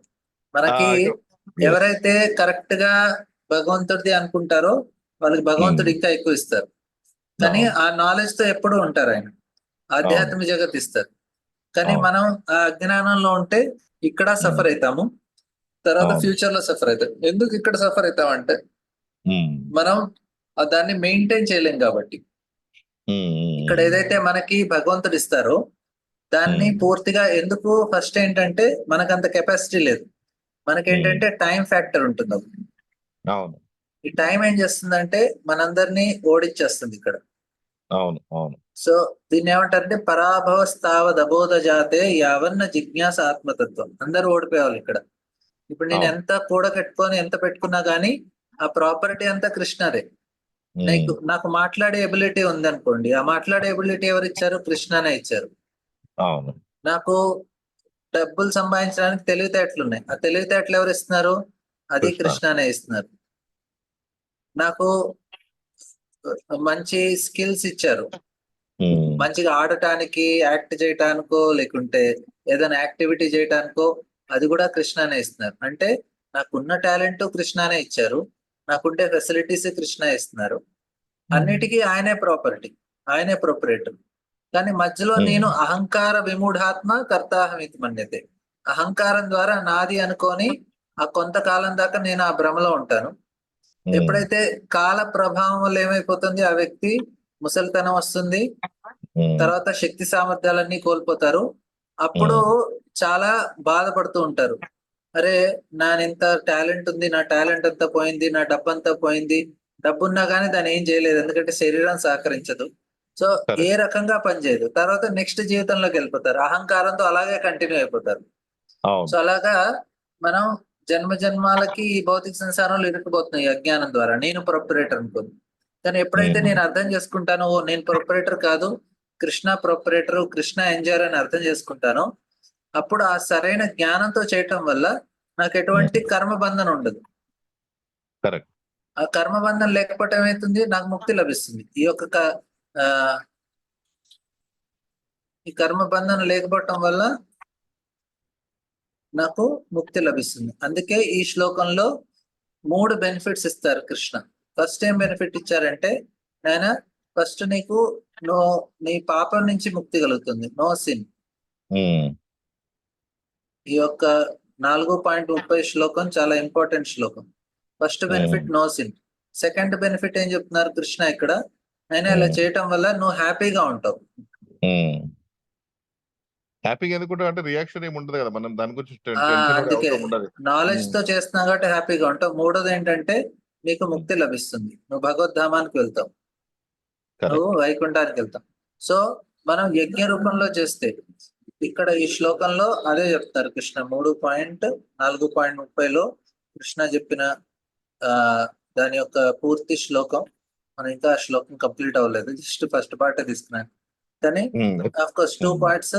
మనకి ఎవరైతే కరెక్ట్ గా భగవంతుడిది అనుకుంటారో, వాళ్ళకి భగవంతుడు ఇంకా ఎక్కువ ఇస్తారు. కానీ ఆ నాలెడ్జ్ తో ఎప్పుడు ఉంటారు ఆయన, ఆధ్యాత్మిక జగత్ ఇస్తారు. కానీ మనం ఆ అజ్ఞానంలో ఉంటే ఇక్కడ సఫర్ అవుతాము, తర్వాత ఫ్యూచర్ లో సఫర్ అవుతాం. ఎందుకు ఇక్కడ సఫర్ అవుతామంటే, మనం దాన్ని మెయింటైన్ చేయలేం కాబట్టి. ఇక్కడ ఏదైతే మనకి భగవంతుడు ఇస్తారో దాన్ని పూర్తిగా, ఎందుకు ఫస్ట్ ఏంటంటే మనకంత కెపాసిటీ లేదు, మనకేంటంటే టైం ఫ్యాక్టర్ ఉంటుంది. అవును. ఈ టైం ఏం చేస్తుందంటే మనందరినీ ఓడిచ్చేస్తుంది ఇక్కడ. అవును అవును. సో దీన్ని ఏమంటారంటే, పరాభవ స్థావద్ అబోధ జాతే యావన్న జిజ్ఞాస ఆత్మతత్వం. అందరూ ఓడిపోయేవాళ్ళు ఇక్కడ. ఇప్పుడు నేను ఎంత కూడగట్టుకొని ఎంత పెట్టుకున్నా గానీ ఆ ప్రాపర్టీ అంతా కృష్ణదే. నాకు మాట్లాడే ఎబిలిటీ ఉంది అనుకోండి, ఆ మాట్లాడే ఎబిలిటీ ఎవరు ఇచ్చారు? కృష్ణనే ఇచ్చారు. అవును. నాకు డబ్బులు సంపాదించడానికి తెలివితేటలు ఉన్నాయి, ఆ తెలివితేటలు ఎవరు ఇస్తున్నారు? అది కృష్ణనే ఇస్తున్నారు. నాకు మంచి స్కిల్స్ ఇచ్చారు, మంచిగా ఆడటానికి, యాక్ట్ చేయటానికో, లేకుంటే ఏదైనా యాక్టివిటీ చేయటానికో, అది కూడా కృష్ణనే ఇస్తున్నారు. అంటే నాకున్న టాలెంట్ కృష్ణనే ఇచ్చారు, నాకుండే ఫెసిలిటీస్ కృష్ణ ఇస్తున్నారు. అన్నిటికీ ఆయనే ప్రాపర్టీ, ఆయనే ప్రొపరేటర్. కానీ మధ్యలో నేను అహంకార విమూఢాత్మ కర్తాహమితి మన్యతే, అహంకారం ద్వారా నాది అనుకొని ఆ కొంతకాలం దాకా నేను ఆ భ్రమలో ఉంటాను. ఎప్పుడైతే కాల ప్రభావం వల్ల ఏమైపోతుంది, ఆ వ్యక్తి ముసలితనం వస్తుంది, తర్వాత శక్తి సామర్థ్యాలన్నీ కోల్పోతారు. అప్పుడు చాలా బాధపడుతూ ఉంటారు, అరే ఇంత టాలెంట్ ఉంది, నా టాలెంట్ అంతా పోయింది, నా డబ్బంతా పోయింది. డబ్బున్నా కానీ దాన్ని ఏం చేయలేదు, ఎందుకంటే శరీరం సహకరించదు. సో ఏ రకంగా పనిచేయదు. తర్వాత నెక్స్ట్ జీవితంలోకి వెళ్ళిపోతారు, అహంకారంతో అలాగే కంటిన్యూ అయిపోతారు. సో అలాగా మనం జన్మ జన్మాలకి ఈ భౌతిక సంసారంలో ఇరుక్కుపోతున్నాయి అజ్ఞానం ద్వారా, నేను ప్రొపరేటర్ అనుకోను. కానీ ఎప్పుడైతే నేను అర్థం చేసుకుంటానో, నేను ప్రొపరేటర్ కాదు, కృష్ణ ప్రొపరేటర్, కృష్ణ ఎంజాయర్ అని అర్థం చేసుకుంటానో, అప్పుడు ఆ సరైన జ్ఞానంతో చేయటం వల్ల నాకు ఎటువంటి కర్మబంధన ఉండదు. కరెక్ట్. ఆ కర్మబంధం లేకపోవటం ఏమవుతుంది, నాకు ముక్తి లభిస్తుంది. ఈ కర్మబంధన లేకపోవటం వల్ల నాకు ముక్తి లభిస్తుంది. అందుకే ఈ శ్లోకంలో 3 బెనిఫిట్స్ ఇస్తారు కృష్ణ. ఫస్ట్ ఏం బెనిఫిట్ ఇచ్చారంటే, ఆయన ఫస్ట్ నీకు నీ పాపం నుంచి ముక్తి కలుగుతుంది, నో సిన్. ఈ యొక్క 4.30 శ్లోకం చాలా ఇంపార్టెంట్ శ్లోకం. First benefit no sin. Second benefit ఏం చెప్తున్నారు కృష్ణ ఇక్కడ, ఆయన ఇలా చేయటం వల్ల నువ్వు హ్యాపీగా ఉంటావు. హ్యాపీగా ఎందుకుంటావు అంటే రియాక్షన్ ఏమి ఉండదు కదా, మనం దాని గురించి అందుకే ఉండదు. నాలెడ్జ్ తో చేస్తున్నావు కాబట్టి హ్యాపీగా ఉంటావు. మూడోది ఏంటంటే నీకు ముక్తి లభిస్తుంది, నువ్వు భగవద్ధామానికి వెళ్తావు, నువ్వు వైకుంఠానికి వెళ్తావు. సో మనం యజ్ఞ రూపంలో చేస్తే, ఇక్కడ ఈ శ్లోకంలో అదే చెప్తారు కృష్ణ. 3.4.30లో కృష్ణ చెప్పిన దాని యొక్క పూర్తి శ్లోకం, మనం ఇంకా ఆ శ్లోకం కంప్లీట్ అవ్వలేదు, జస్ట్ ఫస్ట్ పార్ట్ తీసుకున్నాను. కానీ ఆఫ్ కోర్స్ 2 పార్ట్స్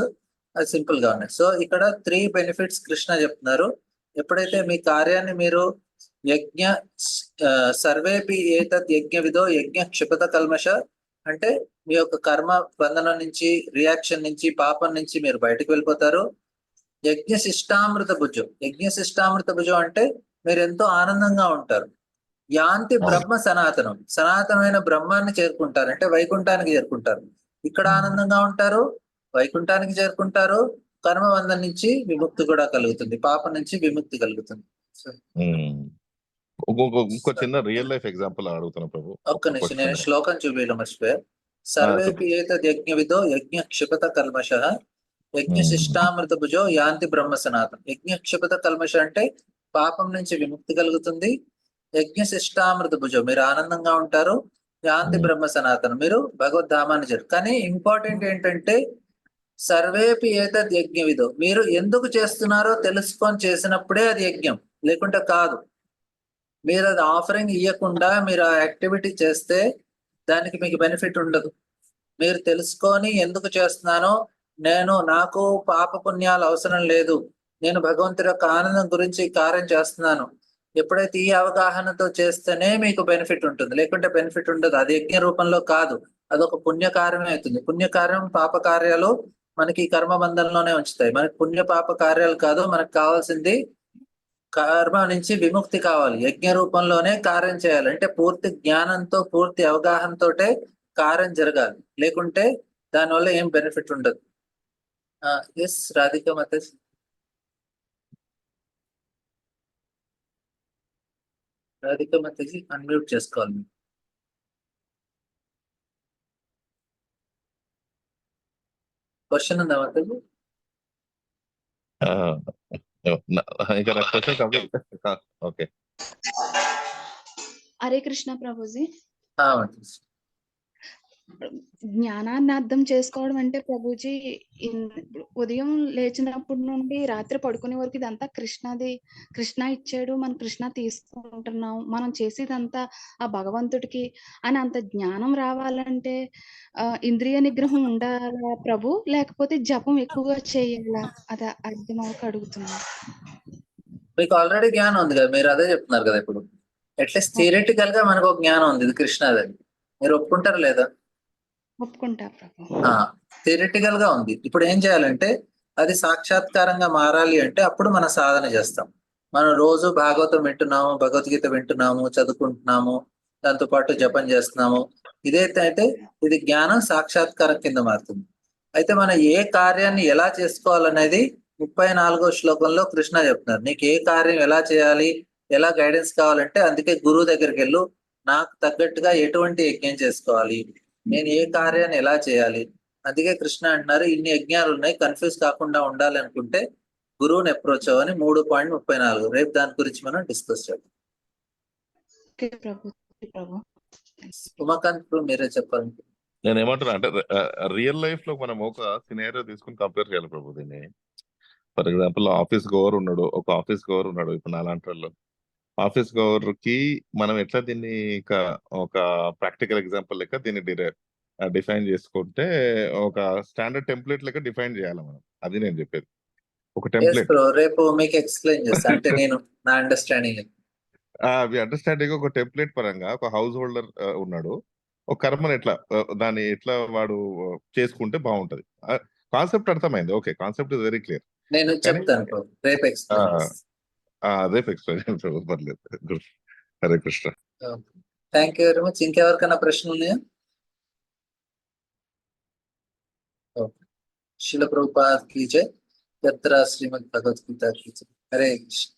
అది సింపుల్ గా ఉన్నాయి. సో ఇక్కడ 3 బెనిఫిట్స్ కృష్ణ చెప్తున్నారు. ఎప్పుడైతే మీ కార్యాన్ని మీరు యజ్ఞ సర్వేపి ఏతద్ యజ్ఞ విదో యజ్ఞ క్షిపత కల్మష అంటే మీ యొక్క కర్మ బంధనం నుంచి, రియాక్షన్ నుంచి, పాపం నుంచి మీరు బయటకు వెళ్ళిపోతారు. యజ్ఞ శిష్టామృత భుజం, యజ్ఞ శిష్టామృత భుజం అంటే మీరు ఎంతో ఆనందంగా ఉంటారు. యాంతి బ్రహ్మ సనాతనం, సనాతనమైన బ్రహ్మాన్ని చేరుకుంటారు, అంటే వైకుంఠానికి చేరుకుంటారు. ఇక్కడ ఆనందంగా ఉంటారు, వైకుంఠానికి చేరుకుంటారు. కర్మబంధం నుంచి విముక్తి కూడా కలుగుతుంది, పాపం నుంచి విముక్తి కలుగుతుంది. ఇంకో చిన్న రియల్ లైఫ్ ఎగ్జాంపుల్ అడుగుతున్నా ప్రభు. ఒక్క నిమిషం, నేను శ్లోకం చూపించడం మర్చిపోయా. సర్వేపి ఏతద్ యజ్ఞ విదో యజ్ఞ క్షిపత కల్మష యజ్ఞ శిష్టామృత భుజో యాంతి బ్రహ్మ సనాతనం. యజ్ఞ క్షిపత కల్మష అంటే పాపం నుంచి విముక్తి కలుగుతుంది. యజ్ఞ శిష్టామృత భుజం మీరు ఆనందంగా ఉంటారు. యాంతి బ్రహ్మ సనాతనం మీరు భగవద్ధామాన్ని చేరు. కానీ ఇంపార్టెంట్ ఏంటంటే సర్వేపి ఏతద్ యజ్ఞ విదో, మీరు ఎందుకు చేస్తున్నారో తెలుసుకొని చేసినప్పుడే అది యజ్ఞం, లేకుంటే కాదు. మీరు అది ఆఫరింగ్ ఇవ్వకుండా మీరు ఆ యాక్టివిటీ చేస్తే దానికి మీకు బెనిఫిట్ ఉండదు. మీరు తెలుసుకొని ఎందుకు చేస్తున్నానో, నాకు పాప పుణ్యాలు అవసరం లేదు, నేను భగవంతుడి యొక్క ఆనందం గురించి కార్యం చేస్తున్నాను, ఎప్పుడైతే ఈ అవగాహనతో చేస్తేనే మీకు బెనిఫిట్ ఉంటుంది, లేకుంటే బెనిఫిట్ ఉండదు. అది యజ్ఞ రూపంలో కాదు, అదొక పుణ్యకార్యమే అవుతుంది. పుణ్యకార్యం పాప కార్యాలు మనకి కర్మ బంధంలోనే ఉంచుతాయి. మనకి పుణ్య పాప కార్యాలు కాదు, మనకు కావాల్సింది కర్మ నుంచి విముక్తి కావాలి. యజ్ఞ రూపంలోనే కార్యం చేయాలి, అంటే పూర్తి జ్ఞానంతో, పూర్తి అవగాహనతోటే కార్యం జరగాలి, లేకుంటే దానివల్ల ఏం బెనిఫిట్ ఉండదు. ఎస్ రాధిక మతే రాధిక మతేజీ అన్మ్యూట్ చేసుకోవాలి. క్వశ్చన్ ఉందా మతేజీ? ఇంకా నా question complete. Okay. Hare Krishna Prabhuji. జ్ఞానాన్ని అర్థం చేసుకోవడం అంటే ప్రభుజీ ఉదయం లేచినప్పటి నుండి రాత్రి పడుకునే వరకు ఇదంతా కృష్ణ ఇచ్చాడు, మనం కృష్ణ తీసుకుంటున్నాం, మనం చేసేదంతా ఆ భగవంతుడికి అని అంత జ్ఞానం రావాలంటే ఇంద్రియ నిగ్రహం ఉండాలా ప్రభు, లేకపోతే జపం ఎక్కువగా చేయాలా? అది అర్థం అవ్వక అడుగుతున్నా. మీకు ఆల్రెడీ జ్ఞానం ఉంది కదా, మీరు అదే చెప్తున్నారు కదా. ఇప్పుడు అట్లీస్ట్ థియరిటికల్ గా మనకు ఒక జ్ఞానం ఉంది, ఇది కృష్ణాదని. మీరు ఒప్పుకుంటారు లేదా? ఒప్పుకుంటా ప్రభు. థియరిటికల్ గా ఉంది. ఇప్పుడు ఏం చేయాలంటే అది సాక్షాత్కారంగా మారాలి అంటే అప్పుడు మనం సాధన చేస్తాం. మనం రోజు భాగవతం వింటున్నాము, భగవద్గీత వింటున్నాము, చదువుకుంటున్నాము, దాంతో పాటు జపం చేస్తున్నాము. అయితే ఇది జ్ఞానం సాక్షాత్కారం కింద మారుతుంది. అయితే మనం ఏ కార్యాన్ని ఎలా చేసుకోవాలనేది 34వ శ్లోకంలో కృష్ణ చెప్తున్నారు. నీకు ఏ కార్యం ఎలా చేయాలి, ఎలా గైడెన్స్ కావాలంటే అందుకే గురువు దగ్గరికి వెళ్ళు, నాకు తగ్గట్టుగా ఎటువంటి యజ్ఞం చేసుకోవాలి, నేను ఏ కార్యాన్ని ఎలా చేయాలి. అందుకే కృష్ణ అంటున్నారు ఇన్ని యజ్ఞాలు ఉన్నాయి, కన్ఫ్యూజ్ కాకుండా ఉండాలి అనుకుంటే గురువుని అప్రోచ్ అవ్వని 3.34. రేపు దాని గురించి మనం డిస్కస్ చేద్దాం. ఉమాకాంత్ మీరే చెప్పాలి. నేను ఏమంటున్నా అంటే రియల్ లైఫ్ లో మనం ఒక సినారియో తీసుకుని కంపేర్ చేయాలి ప్రభు దీన్ని. ఫర్ ఎగ్జాంపుల్ ఆఫీస్ గోవర్ ఉన్నాడు, ఒక ఆఫీస్ గోవర్ ఉన్నాడు. ఇప్పుడు నాలాంటి వాళ్ళు ఆఫీస్ గోవర్ కి మనం ఎట్లా దీన్ని ఒక ప్రాక్టికల్ ఎగ్జాంపుల్ లెక్క దీన్ని డిఫైన్ చేసుకుంటే ఒక స్టాండర్డ్ టెంప్లెట్ లెక్క డిఫైన్ చేయాలి మనం. అది నేను చెప్పేది. ఒక టెంప్లెట్. రేపు మీకు ఎక్స్ప్లెయిన్ చేస్తా, అంటే నేను నా అండర్స్టాండింగ్. మీ అండర్స్టాండింగ్ ఒక టెంప్లెట్ పరంగా ఒక హౌస్ హోల్డర్ ఉన్నాడు. ఒక కర్మను ఎట్లా దాన్ని ఎట్లా వాడు చేసుకుంటే బాగుంటది. కాన్సెప్ట్ అర్థమైంది. Okay, concept is very clear. నేను కానీ చెప్తాను రేపు ఎక్స్ప్లెయిన్ చేస్తాను. రేపు ఎక్స్ప్లెయిన్ పర్లేదు. Hare Krishna. Thank you very much. ఇంకెవరికైనా ప్రశ్నలు ఉన్నాయా? ఓకే. శిల ప్రభుపాద్ కీ జై. యత్ర శ్రీమద్ భగవద్గీత కీ జై. హరే కృష్ణ.